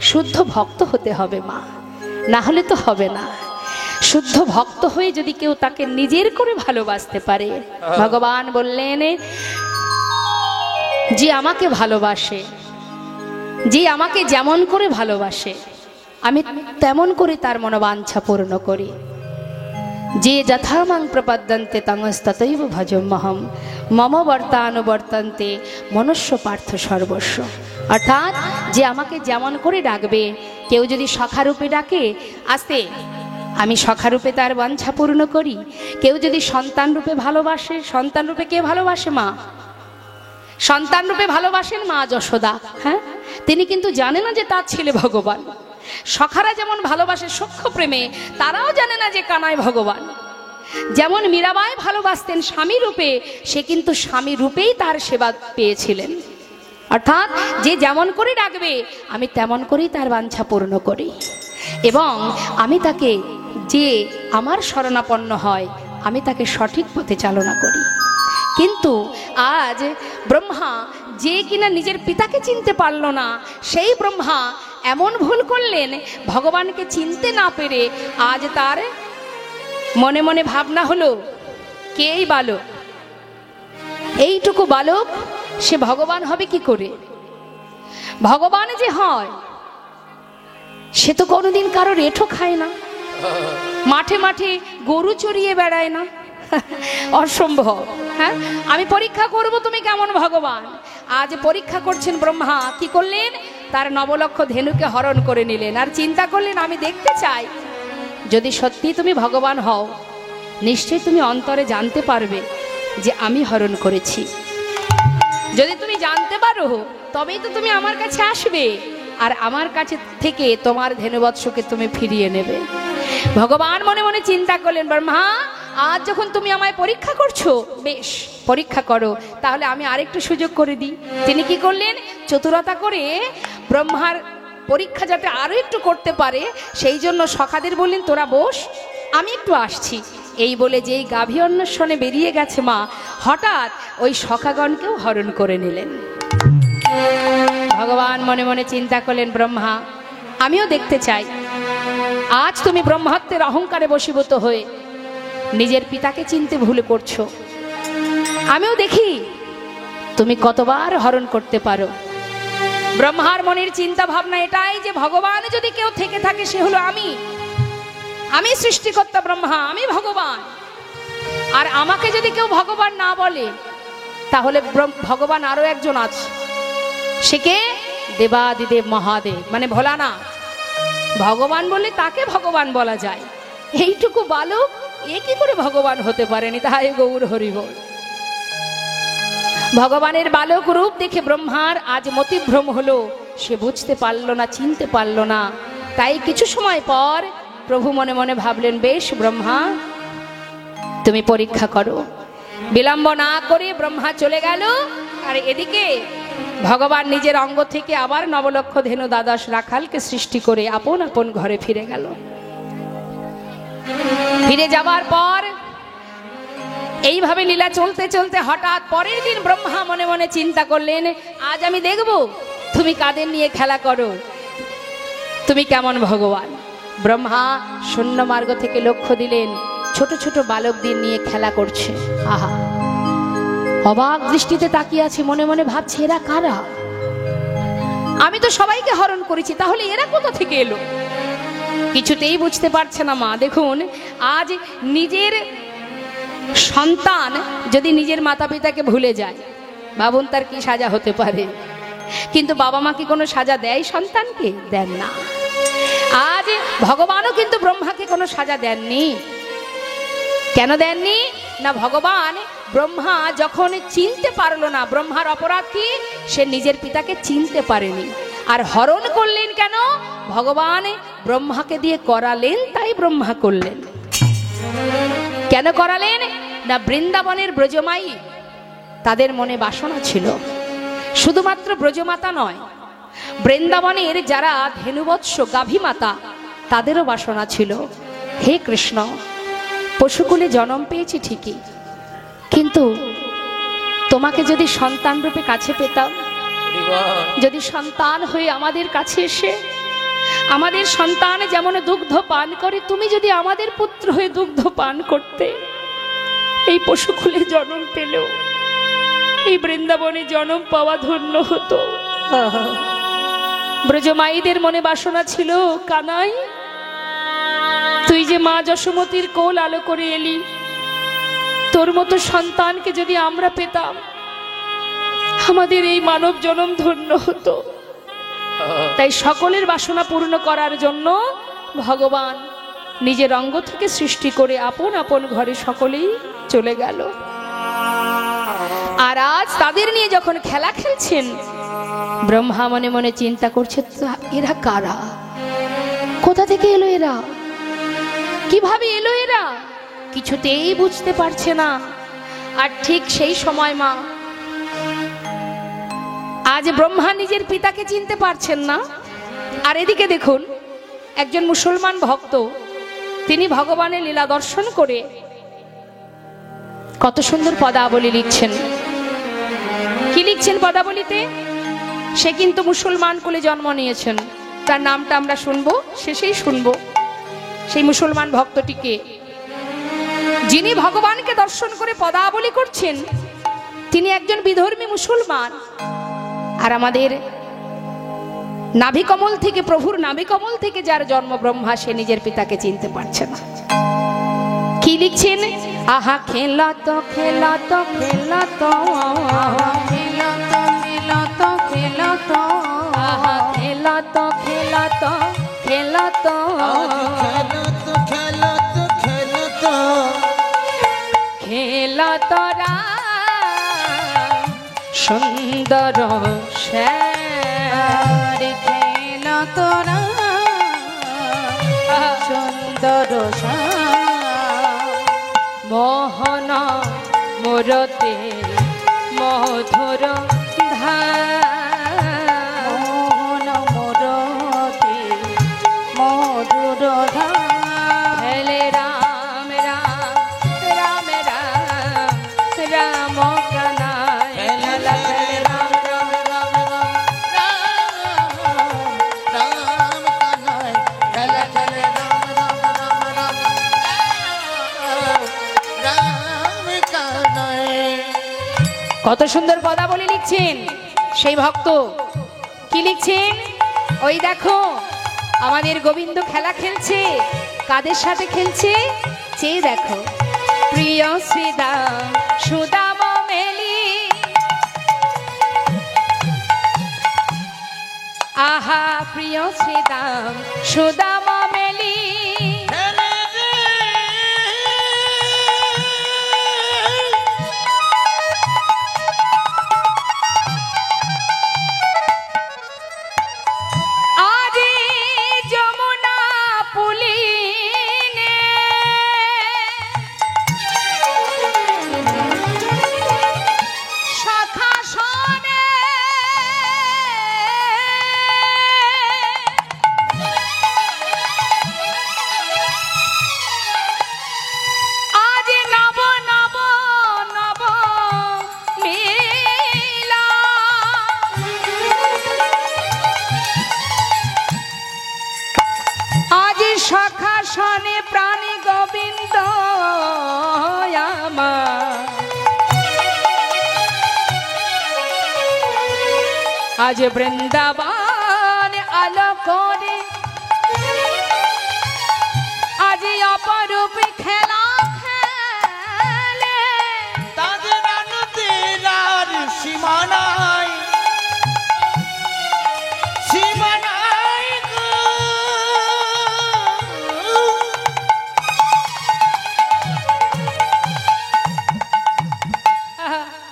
শুদ্ধ ভক্ত হতে হবে মা না হলে তো হবে না শুদ্ধ ভক্ত হয়ে যদি কেউ তাকে নিজের করে ভালোবাসতে পারে ভগবান বললেন যে আমাকে ভালোবাসে যে আমাকে যেমন করে ভালোবাসে আমি তেমন করে তার মনোবাঞ্ছা পূর্ণ করি যে যথামাং প্রপদ্যন্তে তংস্ততৈব ভজমহম মম বর্তানুবর্তন্তে মনুষ্য পার্থ সর্বস্ব অর্থাৎ যে আমাকে যেমন করে ডাকবে কেউ যদি সখারূপে ডাকে আসতে আমি সখারূপে তার বাঞ্ছা পূর্ণ করি কেউ যদি সন্তান রূপে ভালোবাসে সন্তান রূপে কে ভালোবাসে মা সন্তান রূপে ভালোবাসেন মা যশোদা। হ্যাঁ, তিনি কিন্তু জানে না যে তার ছেলে ভগবান। সখারা যেমন ভালোবাসে সখ্য প্রেমে, তারাও জানে না যে কানাই ভগবান। যেমন মীরাবাই ভালোবাসতেন স্বামী রূপে, সে কিন্তু স্বামী রূপেই তার সেবা পেয়েছিলেন। অর্থাৎ যে যেমন করে ডাকবে আমি তেমন করেই তার বাঞ্ছা পূর্ণ করি, এবং আমি তাকে, যে আমার শরণাপন্ন হয় আমি তাকে সঠিক পথে চালনা করি। কিন্তু আজ ব্রহ্মা, যে কিনা নিজের পিতাকে চিনতে পারল না, সেই ব্রহ্মা এমন ভুল করলেন, ভগবানকে চিনতে না পেরে আজ তার মনে মনে ভাবনা হলো, কে এই বালক, এইটুকু বালক সে ভগবান হবে কি করে? ভগবান যে হয় সে তো কোনোদিন কারো রেঠো খায় না, মাঠে মাঠে গরু চড়িয়ে বেড়ায় না, অসম্ভব। হ্যাঁ, আমি পরীক্ষা করব তুমি কেমন ভগবান। আজ পরীক্ষা করছেন ব্রহ্মা। কি করলেন? তার নবলক্ষ ধেনুকে হরণ করে নিলেন, আর চিন্তা করলেন আমি দেখতে চাই যদি সত্যি তুমি ভগবান হও, নিশ্চয়ই তুমি অন্তরে জানতে পারবে যে আমি হরণ করেছি। যদি তুমি জানতে পারো তবেই তো তুমি আমার কাছে আসবে, আর আমার কাছে থেকে তোমার ধেনুবৎসকে তুমি ফিরিয়ে নেবে। ভগবান মনে মনে চিন্তা করলেন, ব্রহ্মা আজ যখন তুমি আমায় পরীক্ষা করছো, বেশ পরীক্ষা করো, তাহলে আমি আরেকটু সুযোগ করে দিই। তিনি কি করলেন? চতুরতা করে ব্রহ্মার পরীক্ষা যাতে আরো একটু করতে পারে, সেই জন্য সখাদের বললেন তোরা বস, আমি একটু আসছি। এই বলে যেই গাভী অন্বেষণে বেরিয়ে গেছে মা, হঠাৎ ওই সখাগণকেও হরণ করে নিলেন। ভগবান মনে মনে চিন্তা করলেন, ব্রহ্মা আমিও দেখতে চাই আজ তুমি ব্রহ্মত্বের অহংকারে বশীভূত হয়ে নিজের পিতাকে চিনতে ভুল করছো, আমিও দেখি তুমি কতবার হরণ করতে পারো। ব্রহ্মার মনের চিন্তা ভাবনা এটাই যে ভগবান যদি কেউ থেকে থাকে সে হলো আমি সৃষ্টিকর্তা ব্রহ্মা, আমি ভগবান। আর আমাকে যদি কেউ ভগবান না বলে তাহলে ভগবান আরো একজন আছে, সে কে? দেবাদিদেব মহাদেব, মানে ভোলানাথ। ভগবান বললে তাকে ভগবান বলা যায়। এইটুকু বালক এ কি করে ভগবান হতে পারেনি? তাই গৌর হরিবল। ভগবানের বালক রূপ দেখে ব্রহ্মার আজ মতিভ্রম হলো, সে বুঝতে পারল না, চিনতে পারল না। তাই কিছু সময় পর প্রভু মনে মনে ভাবলেন, বেশ ব্রহ্মা তুমি পরীক্ষা করো। বিলম্ব না করে ব্রহ্মা চলে গেল, আর এদিকে ভগবান নিজের অঙ্গ থেকে আবার নবলক্ষ ধেনু দ্বাদশ রাখালকে সৃষ্টি করে আপন আপন ঘরে ফিরে গেল। ফিরে যাবার পর এইভাবে লীলা চলতে চলতে হঠাৎ পরের দিন ব্রহ্মা মনে মনে চিন্তা করলেন, আজ আমি দেখব তুমি কাদের নিয়ে খেলা করো, তুমি কেমন ভগবান। ব্রহ্মা শূন্য মার্গ থেকে লক্ষ্য দিলেন, ছোট ছোট বালকদের নিয়ে খেলা করছে। আহা, অবাক দৃষ্টিতে তাকিয়ে আছে, মনে মনে ভাবছে এরা কারা? আমি তো সবাইকে হরণ করেছি, তাহলে এরা কোথা থেকে এলো? কিছুতেই বুঝতে পারছে না মা। দেখুন, আজ নিজের সন্তান যদি নিজের মাতা পিতাকে ভুলে যায়, ভাবুন তার কি সাজা হতে পারে। কিন্তু বাবা মা কি কোনো সাজা দেয় সন্তানকে? দেন না। আজ ভগবানও কিন্তু ব্রহ্মাকে কোনো সাজা দেননি। কেন দেননি? না, ভগবান ব্রহ্মা যখন চিনতে পারলো না, ব্রহ্মার অপরাধ কি? সে নিজের পিতাকে চিনতে পারেনি। আর হরণ করলেন কেন? ভগবান ব্রহ্মাকে দিয়ে করালেন, তাই ব্রহ্মা করলেন। কেন করালেন? না, বৃন্দাবনের ব্রজমায়ী তাদের মনে বাসনা ছিল। শুধুমাত্র ব্রজমাতা নয়, বৃন্দাবনের যারা ধেনুবৎস গাভী মাতা তাদেরও বাসনা ছিল, হে কৃষ্ণ পশুকুলে জন্ম পেয়েছি ঠিকই, কিন্তু তোমাকে যদি সন্তান রূপে কাছে পেতাম, যদি সন্তান হয়ে আমাদের কাছে এসে আমাদের সন্তান যেমন দুগ্ধ পান করে, তুমি যদি আমাদের পুত্র হয়ে দুগ্ধ পান করতে, এই পশুকুলে জন্ম পেলেও এই বৃন্দাবনে জন্ম পাওয়া ধন্য হতো। ব্রজমায়ীদের মনে বাসনা ছিল, কানাই তুই যে মা যশোমতীর কোল আলো করে এলি, তোর মতো সন্তানকে যদি আমরা পেতাম আমাদের এই মানব জন্ম ধন্য হতো। তাই সকলের বাসনা পূর্ণ করার জন্য ভগবান নিজের অঙ্গ থেকে সৃষ্টি করে আপন আপন ঘরে সকলেই চলে গেল। আর আজ তাদের নিয়ে যখন খেলা খেলছেন, ব্রহ্মা মনে মনে চিন্তা করছে, এরা কারা, কোথা থেকে এলো এরা, কিভাবে এলো এরা, কিছুতেই বুঝতে পারছে না। আর ঠিক সেই সময় মা, আজ ব্রহ্মা নিজের পিতাকে চিনতে পারছেন না। আর এদিকে দেখুন, একজন মুসলমান ভক্ত, তিনি ভগবানের লীলা দর্শন করে কত সুন্দর পদাবলী লিখছেন। কি লিখছেন পদাবলীতে? সে কিন্তু মুসলমান কুলে জন্ম নিয়েছেন, তার নামটা আমরা শুনবো, শেষেই শুনবো। সেই মুসলমান ভক্তটিকে, যিনি ভগবানকে দর্শন করে পদাবলী করছেন, তিনি একজন বিধর্মী মুসলমান। আর আমাদের নাভিকমল থেকে, প্রভুর নাভিকমল থেকে যার জন্ম ব্রহ্মা, সে নিজের পিতাকে চিনতে পারছে না। কি লিখছেন? আহা খেলা তো খেলা তো খেলা তো, খেলা তো খেলা তো খেলা তো, আহা খেলা তো খেলা তো খেলা তো, খেলা তোরা সুন্দর শ্যাম, খেলা তোরা সুন্দর মোহন মোরতে মধুর মোহন মোরতে মধুর হেলে রাম রাম রাম রাম রাম কানাই, হেলে রাম রাম রাম কত সুন্দর পদাবলী লিখছেন সেই ভক্ত। কি লিখছেন? ওই দেখো, আমাদের গোবিন্দ খেলা খেলছে, কাদের সাথে খেলছে চেয়ে দেখো। প্রিয় শ্রীদাম সুদাম মেলি, আহা প্রিয় শ্রীদাম সুদাম মেলি, শাখাসনে প্রাণী গোবিন্দ আমার, আজ বৃন্দাবন আলো করে, আজ অপরূপ খেলা খেলে, তাদের আনন্দের আর সীমা নাই, সীমা নাই গো।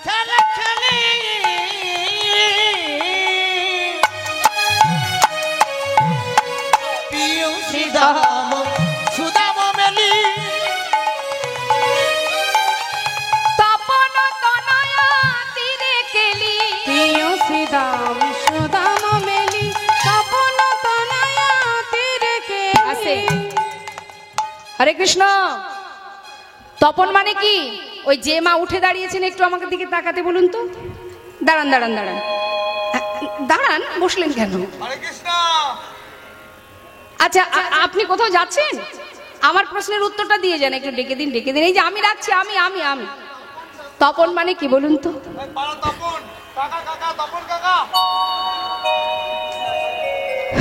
খেলা খেলে প্রিয় সুদাম সুদাম মেলি, তপন তনয়া তীরে কেলি, প্রিয় শ্রীদাম সুদাম মেলি, তপন তনয়া তীরে আছে। কেলি। হরে কৃষ্ণ। তপন মানে কি? ওই যে মা উঠে দাঁড়িয়েছেন, একটু আমাকে দিকে তাকাতে বলুন তো। দাঁড়ান দাঁড়ান দাঁড়ান দাঁড়ান, বসলেন কেন? হরে কৃষ্ণ। আচ্ছা, আপনি কোথাও যাচ্ছেন? আমার প্রশ্নের উত্তরটা দিয়ে যান, একটু ডেকে দিন ডেকে দিন। এই যে আমি রাখছি, আমি আমি আমি তপন মানে কি বলুন তো? তপন কাকা, কাকা তপন কাকা।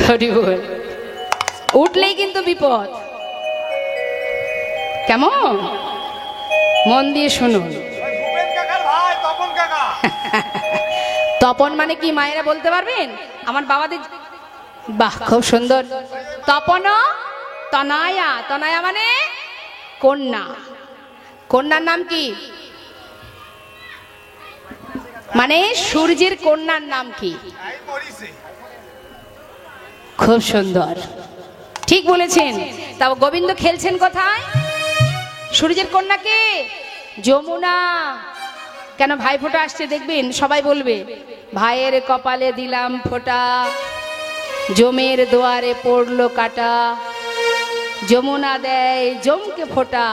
হরি বল। উঠলেই কিন্তু বিপদ। কেমন? মন দিয়ে শুনুন। ভূপেন কাকার ভাই তপন কাকা। তপন মানে কি মায়েরা বলতে পারবেন? আমার বাবাদের। বাহ, খুব সুন্দর। তপন তনয়া, তনয়া মানে কন্যা। কন্যার নাম কি? মানে সূর্যের কন্যার নাম কি? খুব সুন্দর, ঠিক বলেছেন। তাও গোবিন্দ খেলছেন কোথায়? সূর্যের কন্যাকে যমুনা। কেন ভাইফোঁটা আসছে দেখবেন, সবাই বলবে ভাইয়ের কপালে দিলাম ফোঁটা, জমের দুয়ারে পড়লো কাটা, যমুনা দেয় জমকে ফোঁটা,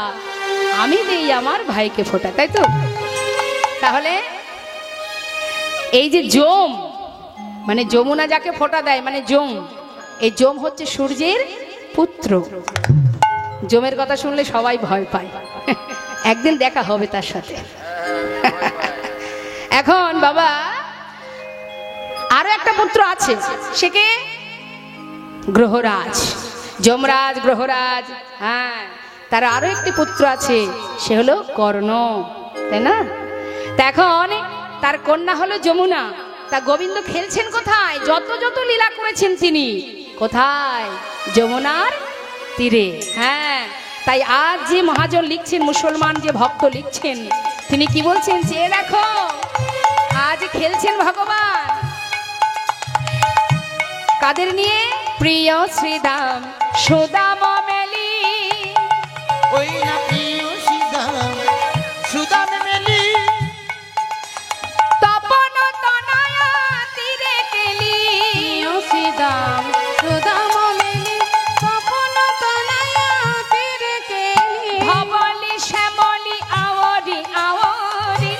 আমি দেই আমার ভাইকে ফোঁটা, তাই তো? তাহলে এই যে জম মানে যমুনা যাকে ফোঁটা দেয় মানে জম, এই জম হচ্ছে সূর্যের পুত্র। জমের কথা শুনলে সবাই ভয় পায়, একদিন দেখা হবে তার সাথে। এখন বাবা আরো একটা পুত্র আছে, সে কে? গ্রহরাজ, যমরাজ, গ্রহরাজ। হ্যাঁ, তার আরো একটি পুত্র আছে, সে হলো কর্ণ, তাই না? তা এখন তার কন্যা হলো যমুনা। তা গোবিন্দ খেলছেন কোথায়? যত যত লীলা করেছেন তিনি কোথায়? যমুনার তীরে। হ্যাঁ, তাই আজ যে মহাজন লিখছেন, মুসলমান যে ভক্ত লিখছেন, তিনি কি বলছেন? চেয়ে দেখো, আজ খেলছেন ভগবান কাদের নিয়ে? প্রিয় শ্রীদাম সুদাম মেলি, ওই না প্রিয় শ্রীদাম সুদাম মেলি, তপন তনয়া তীরে কেলি। প্রিয় শ্রীদাম সুদাম মেলি, তপন তনয়া তীরে কেলি। ভবলি শ্যামলি আওরি আওরি,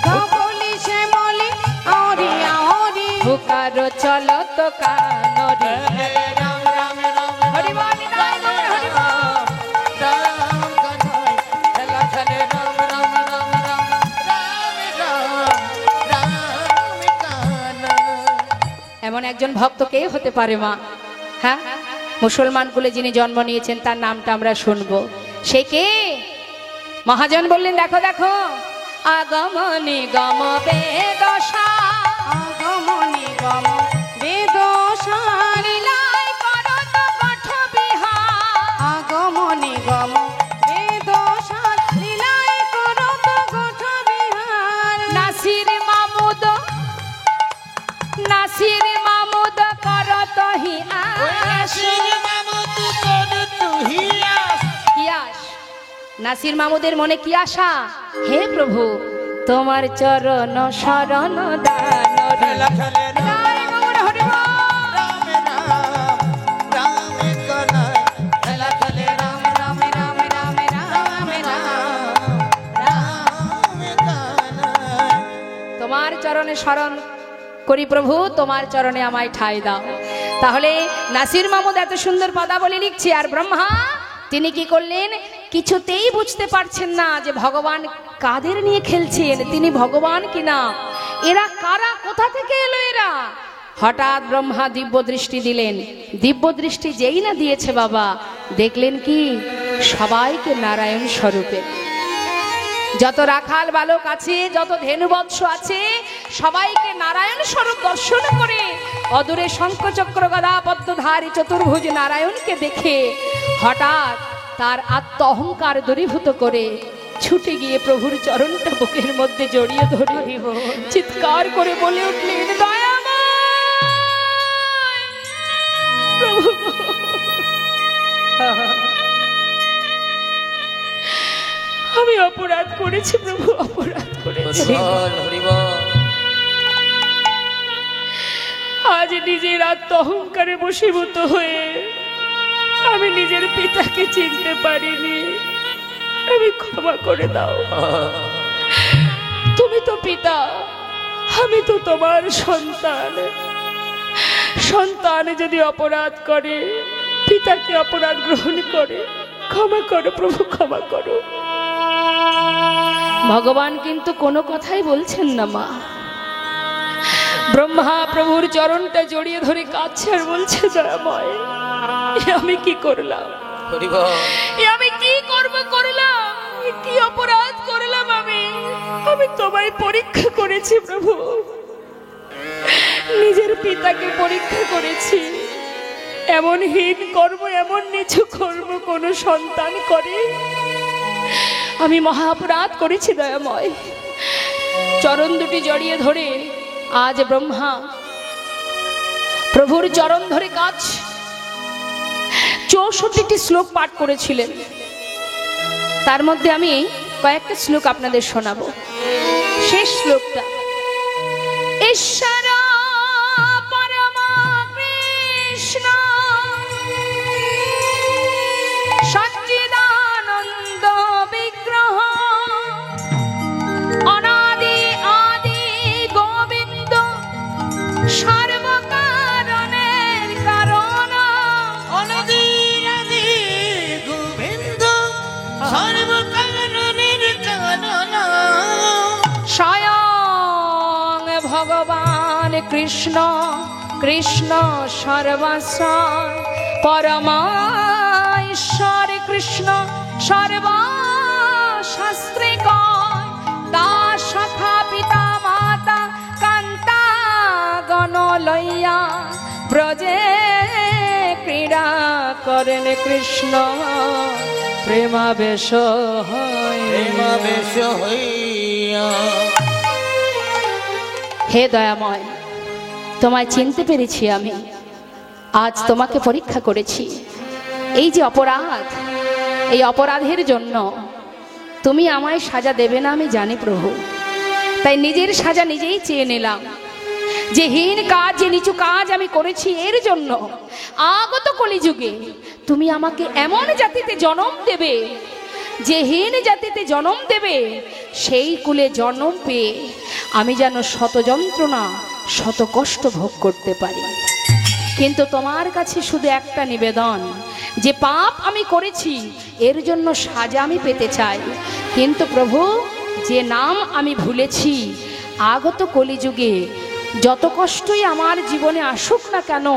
ধবলি শ্যামলি আওরি আওরি। হুকার চলত কানরি। রাম রাম রাম হরি বল নিতাই গৌর হরি বল। রাম কানাই খেলা খেলে রাম রাম রাম রাম রাম রাম কানা। এমন একজন ভক্ত কে হতে পারে মা? হ্যাঁ, মুসলমান কুলে যিনি জন্ম নিয়েছেন তার নামটা আমরা শুনবো, সে কে? মহাজন বললেন দেখো দেখো, আগম নিগম বেদশা, আগম নিগম বেদশা। লীলায় করত কঠ বিহার। আগম নিগম বেদশা, লীলায় করত গোঠ বিহার। নাসির মামুদ, নাসির মামুদ করত হিয়াস। কিয়াস, নাসির মামুদের মনে কি আশা? হে প্রভু তোমার চরণ শরণ দান। খেলা খেলে নিতাই গৌর হরি বল। রাম রাম রাম কানাই খেলা খেলে রাম রাম রাম রাম রাম রাম কানাই। তোমার চরণে শরণ করি প্রভু, তোমার চরণে আমায় ঠাঁই দাও। তাহলে নাসির মামুদ এত সুন্দর পদাবলী লিখছে, আর ব্রহ্মা তিনি কি করলেন? কিছুতেই বুঝতে পারছেন না যে ভগবান কাদের নিয়ে খেলছেন, তিনি ভগবান কিনা, এরা কারা, কোথা থেকে এলো এরা। হঠাৎ ব্রহ্মা দিব্য দৃষ্টি দিলেন। দিব্য দৃষ্টি যেই না দিয়েছে বাবা, দেখলেন কি? সবাইকে নারায়ণ স্বরূপে। যত রাখাল বালক আছে, যত ধেনুবৎস আছে, সবাইকে নারায়ণ স্বরূপ দর্শন করে অদূরে শঙ্খচক্র গদা পদ্মধারী চতুর্ভুজ নারায়ণকে দেখে হঠাৎ তার আত্ম অহংকার দূরীভূত করে ছুটে গিয়ে প্রভুর চরণটা বুকের মধ্যে জড়িয়ে ধরে চিৎকার করে বলে উঠলেন, দয়াময় প্রভু, আমি অপরাধ করেছি প্রভু, অপরাধ করেছি। আজ নিজের আত্ম অহংকারে বশীভূত হয়ে আমি নিজের পিতাকে চিনতে পারিনি, আমি ক্ষমা করে দাও। তুমি তো পিতা, আমি তো তোমার সন্তান। সন্তান যদি অপরাধ করে, পিতাকে অপরাধ গ্রহণ করে, ক্ষমা করো প্রভু, ক্ষমা করো। ভগবান কিন্তু কোনো কথাই বলছেন না মা। ব্রহ্মা প্রভুর চরণটা জড়িয়ে ধরে কাঁদছে আর বলছে, দয়াময় আমি কি করলাম, আমি কি করলাম, কি অপরাধ করলাম আমি তোমায় পরীক্ষা করেছি প্রভু, নিজের পিতাকে পরীক্ষা করেছি। এমন হীন কর্ম, এমন নিচু কর্ম কোন সন্তান করে? আমি মহা অপরাধ করেছি দয়াময়, চরণ দুটি জড়িয়ে ধরে আজ ব্রহ্মা প্রভুর চরণ ধরে কাজ 64টি শ্লোক পাঠ করেছিলেন। তার মধ্যে আমি কয়েকটা শ্লোক আপনাদের শোনাবো। শেষ শ্লোকটা, ঈশ্বর পরম কৃষ্ণ সচ্চিদানন্দ বিগ্রহ অনাদি আদি গোবিন্দ সর্বকারণের কারণ অনাদি আদি গোবিন্দ সর্বকারণের কারণ স্বয়ং ভগবান কৃষ্ণ কৃষ্ণ সর্বস্বর পরমেশ্বর কৃষ্ণ সর্বশাস্ত্রে কয় তা সখা পিতা মাতা কান্তা গণ লইয়া ব্রজে ক্রীড়া করেন কৃষ্ণ প্রেমাবেশ প্রেমাবেশ হইয়া। হে দয়াময়, তোমায় চিনতে পেরেছি আমি, আজ তোমাকে পরীক্ষা করেছি। এই যে অপরাধ, এই অপরাধের জন্য তুমি আমায় সাজা দেবে না আমি জানি প্রভু, তাই নিজের সাজা নিজেই চেয়ে নিলাম। যে হীন কাজ, যে নিচু কাজ আমি করেছি, এর জন্য আগত কলিযুগে তুমি আমাকে এমন জাতিতে জন্ম দেবে, যে হীন জাতিতে জন্ম দেবে, সেই কুলে জন্ম পেয়ে আমি যেন শত যন্ত্রণা শত কষ্ট ভোগ করতে পারি। কিন্তু তোমার কাছে শুধু একটা নিবেদন, যে পাপ আমি করেছি এর জন্য সাজা আমি পেতে চাই, কিন্তু প্রভু যে নাম আমি ভুলেছি, আগত কলিযুগে যত কষ্টই আমার জীবনে আসুক না কেন,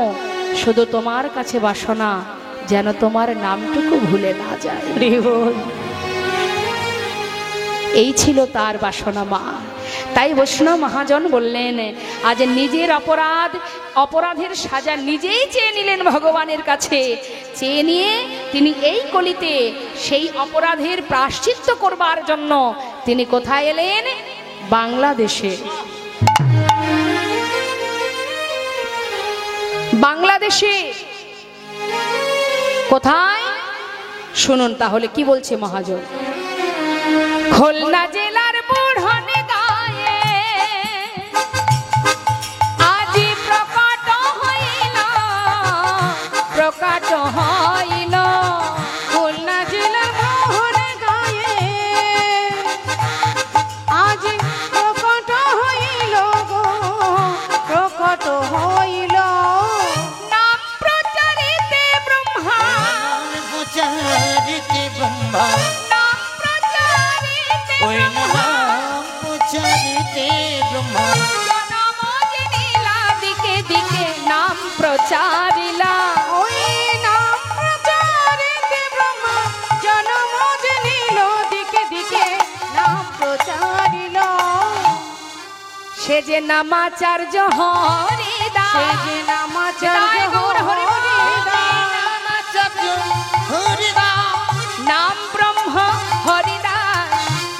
শুধু তোমার কাছে বাসনা যেন তোমার নামটুকু ভুলে না যায়। এই ছিল তার বাসনা মা। তাই বৈষ্ণব মহাজন বললেন, আজ নিজের অপরাধের সাজা নিজেই চেয়ে নিলেন ভগবানের কাছে। চেয়ে নিয়ে তিনি এই কলিতে সেই অপরাধের প্রায়শ্চিত্ত করবার জন্য তিনি কোথায় এলেন? বাংলাদেশে। বাংলাদেশে কোথায় শুনুন তাহলে কি বলছে মহাজন। খুলনা জেলার বুড়নে গায়ে আজি প্রকট হইল, প্রকট হইল। খুলনা জেলার বুড়নে গায়ে আজি প্রকট হইল গো, প্রকট হইল। নাম প্রচারিতে ব্রহ্মা, প্রচারিতে ব্রহ্মা, ওই নাম প্রচারিতে ব্রহ্মা। জনম জেনিলা দিকে দিকে নাম প্রচারিলা, ওই নাম প্রচারিতে ব্রহ্মা। জনম জেনিল দিকে দিকে নাম প্রচারিল। সে যে নামাচার্য হরিদাস, সে যে নামাচার্য নাম ব্রহ্ম হরিদাস,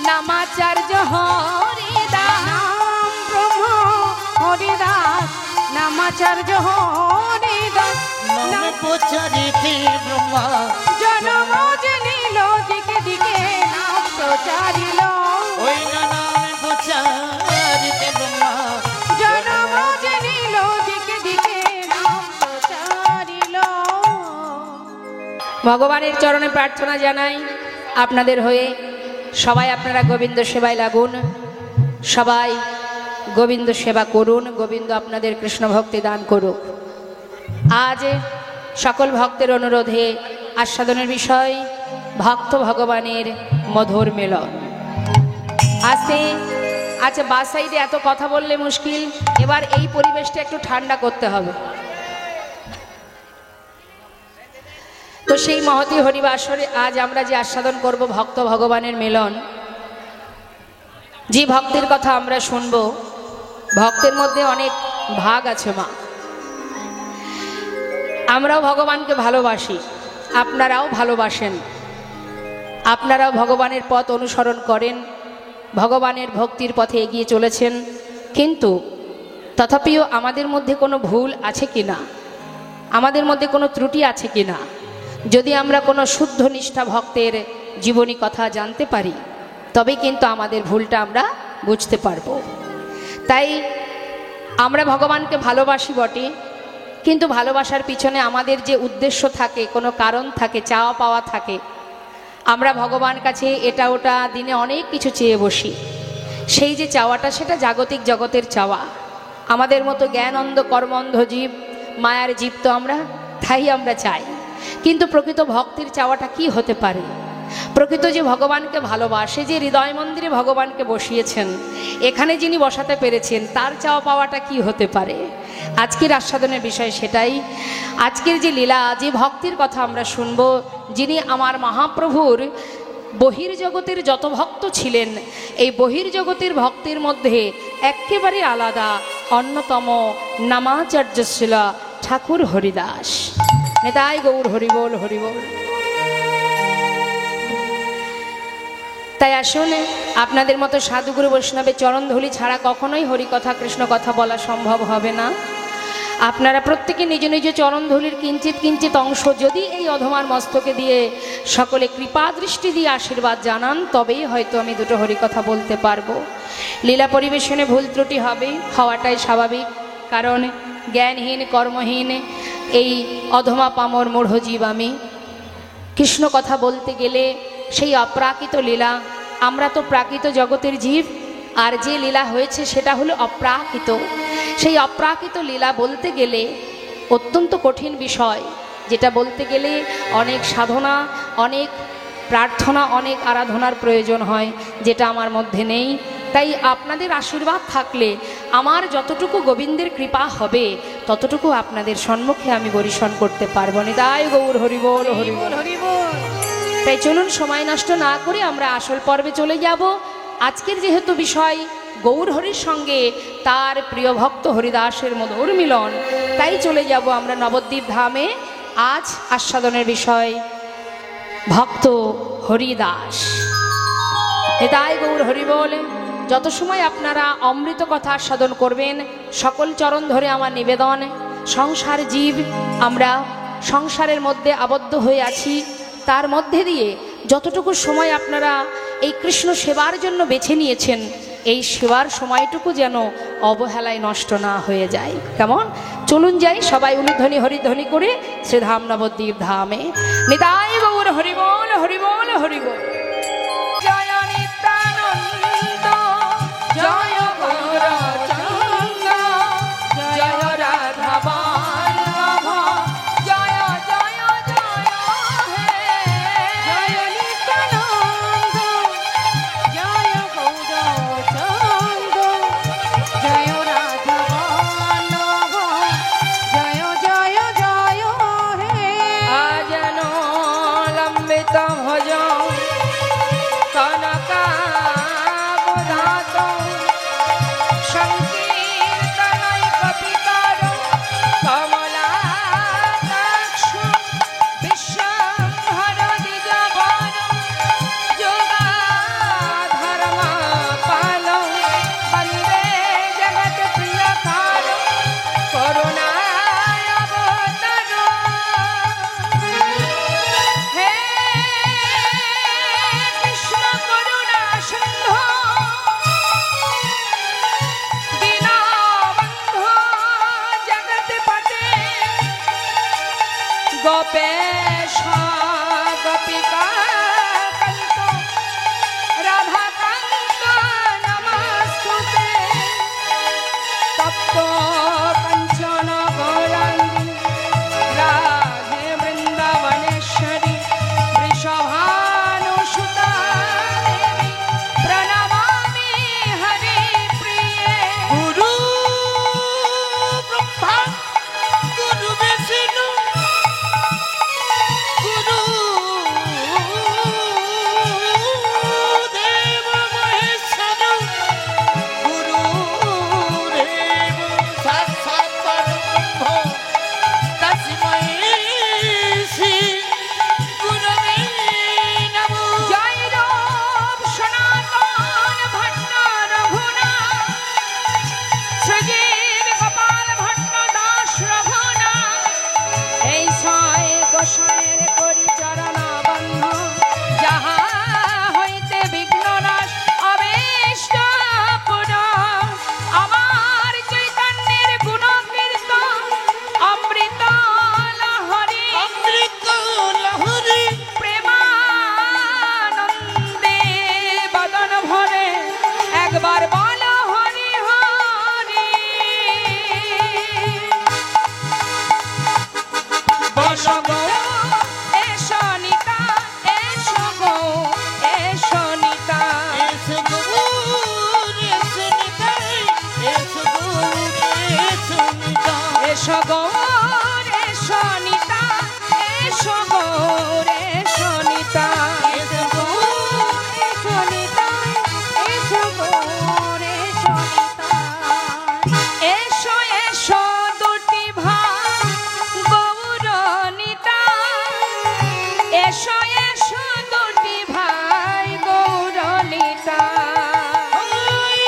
নামাচার্য হরিদাস, নাম ব্রহ্ম হরিদাস, নামাচার্য হরিদাস। নাম প্রচারিতে ব্রহ্মা, জনম জেনিল দিকে দিকে নাম প্রচারিল। ওই নাম প্রচারিতে ব্রহ্মা। জনম জেনিল দিকে দিকে নাম প্রচারিল। ভগবানের চরণে প্রার্থনা জানাই আপনাদের হয়ে, সবাই আপনারা গোবিন্দ সেবায় লাগুন, সবাই গোবিন্দ সেবা করুন, গোবিন্দ আপনাদের কৃষ্ণ ভক্তি দান করুক। আজ সকল ভক্তের অনুরোধে আস্বাদনের বিষয় ভক্ত ভগবানের মধুর মিলন। আচ্ছা বাস সাইডে এত কথা বললে মুশকিল, এবার এই পরিবেশটা একটু ঠান্ডা করতে হবে। তো সেই মহতী হরিবাসরে আজ আমরা যে আস্বাদন করব ভক্ত ভগবানের মিলন, যে ভক্তের কথা আমরা শুনব, ভক্তের মধ্যে অনেক ভাগ আছে মা। আমরাও ভগবানকে ভালোবাসি, আপনারাও ভালোবাসেন, আপনারাও ভগবানের পথ অনুসরণ করেন, ভগবানের ভক্তির পথে এগিয়ে চলেছেন, কিন্তু তথাপিও আমাদের মধ্যে কোনো ভুল আছে কি না, আমাদের মধ্যে কোনো ত্রুটি আছে কি না, যদি আমরা কোনো শুদ্ধ নিষ্ঠা ভক্তের জীবনী কথা জানতে পারি তবে কিন্তু আমাদের ভুলটা আমরা বুঝতে পারবো। তাই আমরা ভগবানকে ভালোবাসি বটে, কিন্তু ভালোবাসার পিছনে আমাদের যে উদ্দেশ্য থাকে, কোনো কারণ থাকে, চাওয়া পাওয়া থাকে। আমরা ভগবান কাছে এটা ওটা দিনে অনেক কিছু চেয়ে বসি, সেই যে চাওয়াটা সেটা জাগতিক জগতের চাওয়া। আমাদের মতো জ্ঞান অন্ধ কর্মন্ধ জীব, মায়ার জীব তো আমরা, তাই আমরা চাই। কিন্তু প্রকৃত ভক্তির চাওয়াটা কি হতে পারে? প্রকৃত যে ভগবানকে ভালোবাসে, যে হৃদয় মন্দিরে ভগবানকে বসিয়েছেন, এখানে যিনি বসাতে পেরেছেন, তার চাওয়া পাওয়াটা কি হতে পারে? আজকের আস্বাদনের বিষয় সেটাই। আজকের যে লীলা, যে ভক্তির কথা আমরা শুনব, যিনি আমার মহাপ্রভুর বহির্জগতের যত ভক্ত ছিলেন, এই বহির্জগতের ভক্তির মধ্যে একেবারে আলাদা অন্যতম নামাচার্য ছিল ঠাকুর হরিদাস। নেতাই গৌর হরিবোল হরিবোল। তাই আসুন, আপনাদের মতো সাধুগুরু বৈষ্ণবের চরণধূলি ছাড়া কখনোই হরিকথা কৃষ্ণ কথা বলা সম্ভব হবে না। আপনারা প্রত্যেকে নিজ নিজ চরণধূলির কিঞ্চিত কিঞ্চিত অংশ যদি এই অধমার মস্তকে দিয়ে সকলে কৃপা দৃষ্টি দিয়ে আশীর্বাদ জানান, তবেই হয়তো আমি দুটো হরিকথা বলতে পারবো। লীলা পরিবেশনে ভুল ত্রুটি হবে, হওয়াটাই স্বাভাবিক, কারণ জ্ঞানহীন কর্মহীন এই অধমা পামর মূঢ় জীব আমি। কৃষ্ণ কথা বলতে গেলে সেই অপ্রাকৃত লীলা, আমরা তো প্রাকৃত জগতের জীব, আর যে লীলা হয়েছে সেটা হলো অপ্রাকৃত। সেই অপ্রাকৃত লীলা বলতে গেলে অত্যন্ত কঠিন বিষয়, যেটা বলতে গেলে অনেক সাধনা, অনেক প্রার্থনা, অনেক আরাধনার প্রয়োজন হয়, যেটা আমার মধ্যে নেই। তাই আপনাদের আশীর্বাদ থাকলে আমার যতটুকু গোবিন্দের কৃপা হবে ততটুকু আপনাদের সম্মুখে আমি পরিবেশন করতে পারবো। নিতাই গৌর হরিবোল হরিবোল হরিবোল। তাই চলুন সময় নষ্ট না করে আমরা আসল পর্বে চলে যাব। আজকের যেহেতু বিষয় গৌর হরির সঙ্গে তার প্রিয় ভক্ত হরিদাসের মধুর মিলন, তাই চলে যাব আমরা নবদ্বীপ ধামে। আজ আস্বাদনের বিষয় ভক্ত হরিদাস। নিতাই গৌর হরিবোল। যত সময় আপনারা অমৃত কথা আস্বাদন করবেন, সকল চরণ ধরে আমার নিবেদন, সংসার জীব, আমরা সংসারের মধ্যে আবদ্ধ হয়ে আছি, তার মধ্যে দিয়ে যতটুকু সময় আপনারা এই কৃষ্ণ সেবার জন্য বেছে নিয়েছেন, এই সেবার সময়টুকু যেন অবহেলায় নষ্ট না হয়ে যায়। কেমন? চলুন যাই সবাই উলুধ্বনি হরিধ্বনি করে শ্রীধাম নবদ্বীপ ধামে। নিতাই গৌর হরিবোল হরিবোল হরিবোল। জয় নিত্যানন্দ জয় গৌরচন্দ্র জয় রাধা বল্লভ জয় জয় জয় হে। জয় নিত্যানন্দ জয় গৌরচন্দ্র জয় রাধা বল্লভ জয় জয় জয় হে। আজন লম্বিত ভজ কনকাবদাত সংকীর্তনৈকপিতর কমলাকাক্ষ বিশ্বম্ভর দ্বিজবর যোগাধর্মপাল বন্দে জগৎপ্রিয়কার করুণায় অবতার। হে কৃষ্ণ করুণা সিন্ধু দীনবন্ধু জগৎপতে গোপেশ গোপিকা কান্ত রাধাকান্ত নমস্তুতে। তপ্ত কাঞ্চন গৌরাঙ্গী রাধে বৃন্দাবনেশ্বরী বৃষভানুসুতা দেবী প্রণমামি হরি প্রিয়ে। গুরু ব্রহ্মা গুরু বিষ্ণু গুরু দেব মহেশ্বর গুরু দেব এসো গো এসো নিতা এসো গো এসো নিতা এসো গৌর এসো নিতাই, এসো গৌর এসো নিতাই। এসো গো এসো নিতা এসো গো এসো নিতা এসো গৌর এসো নিতাই, এসো গো এসো নিতাই। এসো এসো দুটি ভাই গৌর নিতা এসো এসো দুটি ভাই গৌর নিতা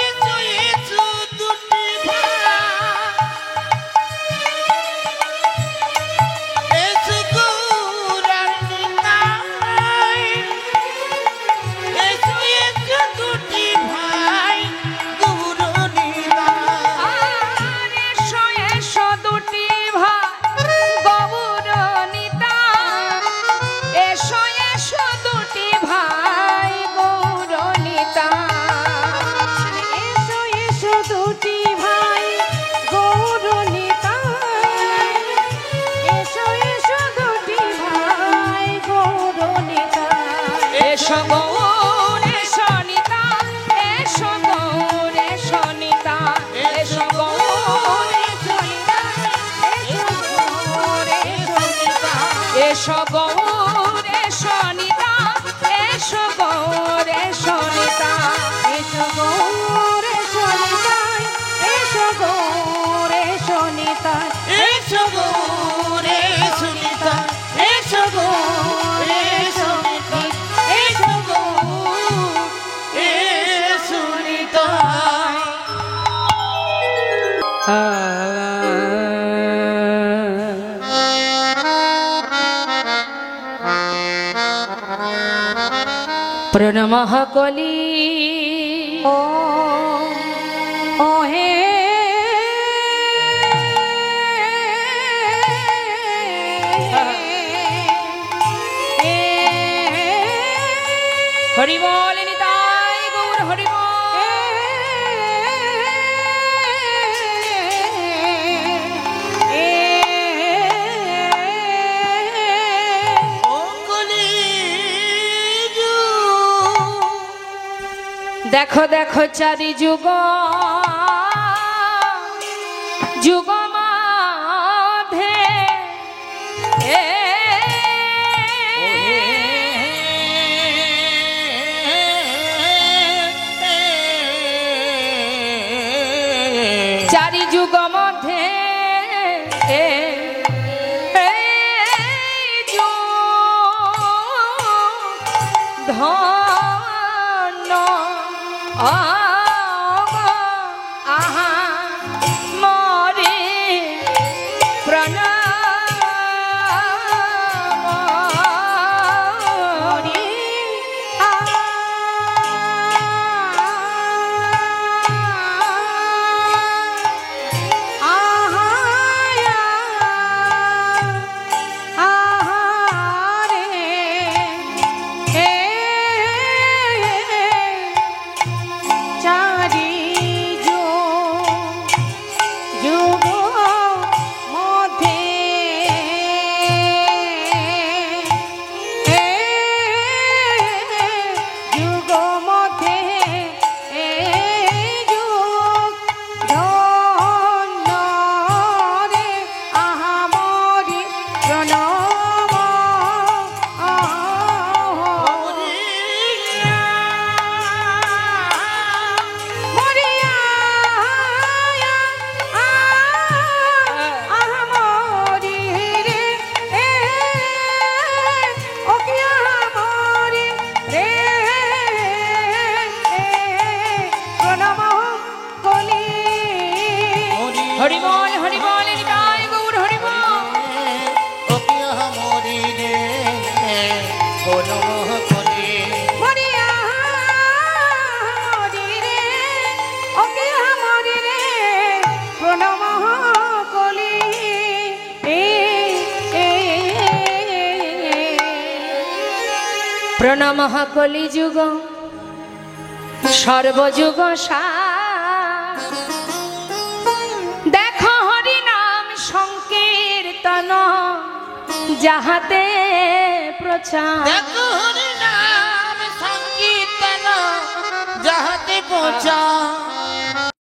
এসো এসো দুটি ভাই, এসো গৌর নিতাই। এসো এসো দুটি ভাই গৌর নিতাই। আর এসো এসো দুটি ভাই গৌর নিতা এসো এসো দুটি ভাই গৌর নিতা এসো এসো দুটি ভাই গৌর নিতাই, এসো এসো দুটি ভাই গৌর নিতাই। এসো গৌর এসো নিতা এসো গৌর এসো নিতা এসো গৌর এসো নিতা এসো গৌর এসো নিতাই। এসো গৌর এসো নিতা এসো গৌর এসো নিতা এসো গৌর এসো নিতাই, এসো গৌর এসো নিতাই। এসো গৌর এসো নিতাই, এসো গৌর এসো নিতাই, এসো গৌর এসো নিতাই। প্রণমঃ কলি ও ও হে হরি বল নিতাই গৌর হরি বল দেখো দেখো চারি যুগ যুগ মাধে চারি যুগ মধ্যে ধন্য আহা মরে প্রণাম হরি বল নিতাই গৌর হরি বল মরি রে প্রণমঃ কলি প্রণমঃ কলি প্রণমঃ কলিযুগ সর্বযুগ সার দেখো হরি নাম সংকীর্তন যাহাতে প্রচার দেখো হরি নাম সংকীর্তন যাহাতে পৌঁছা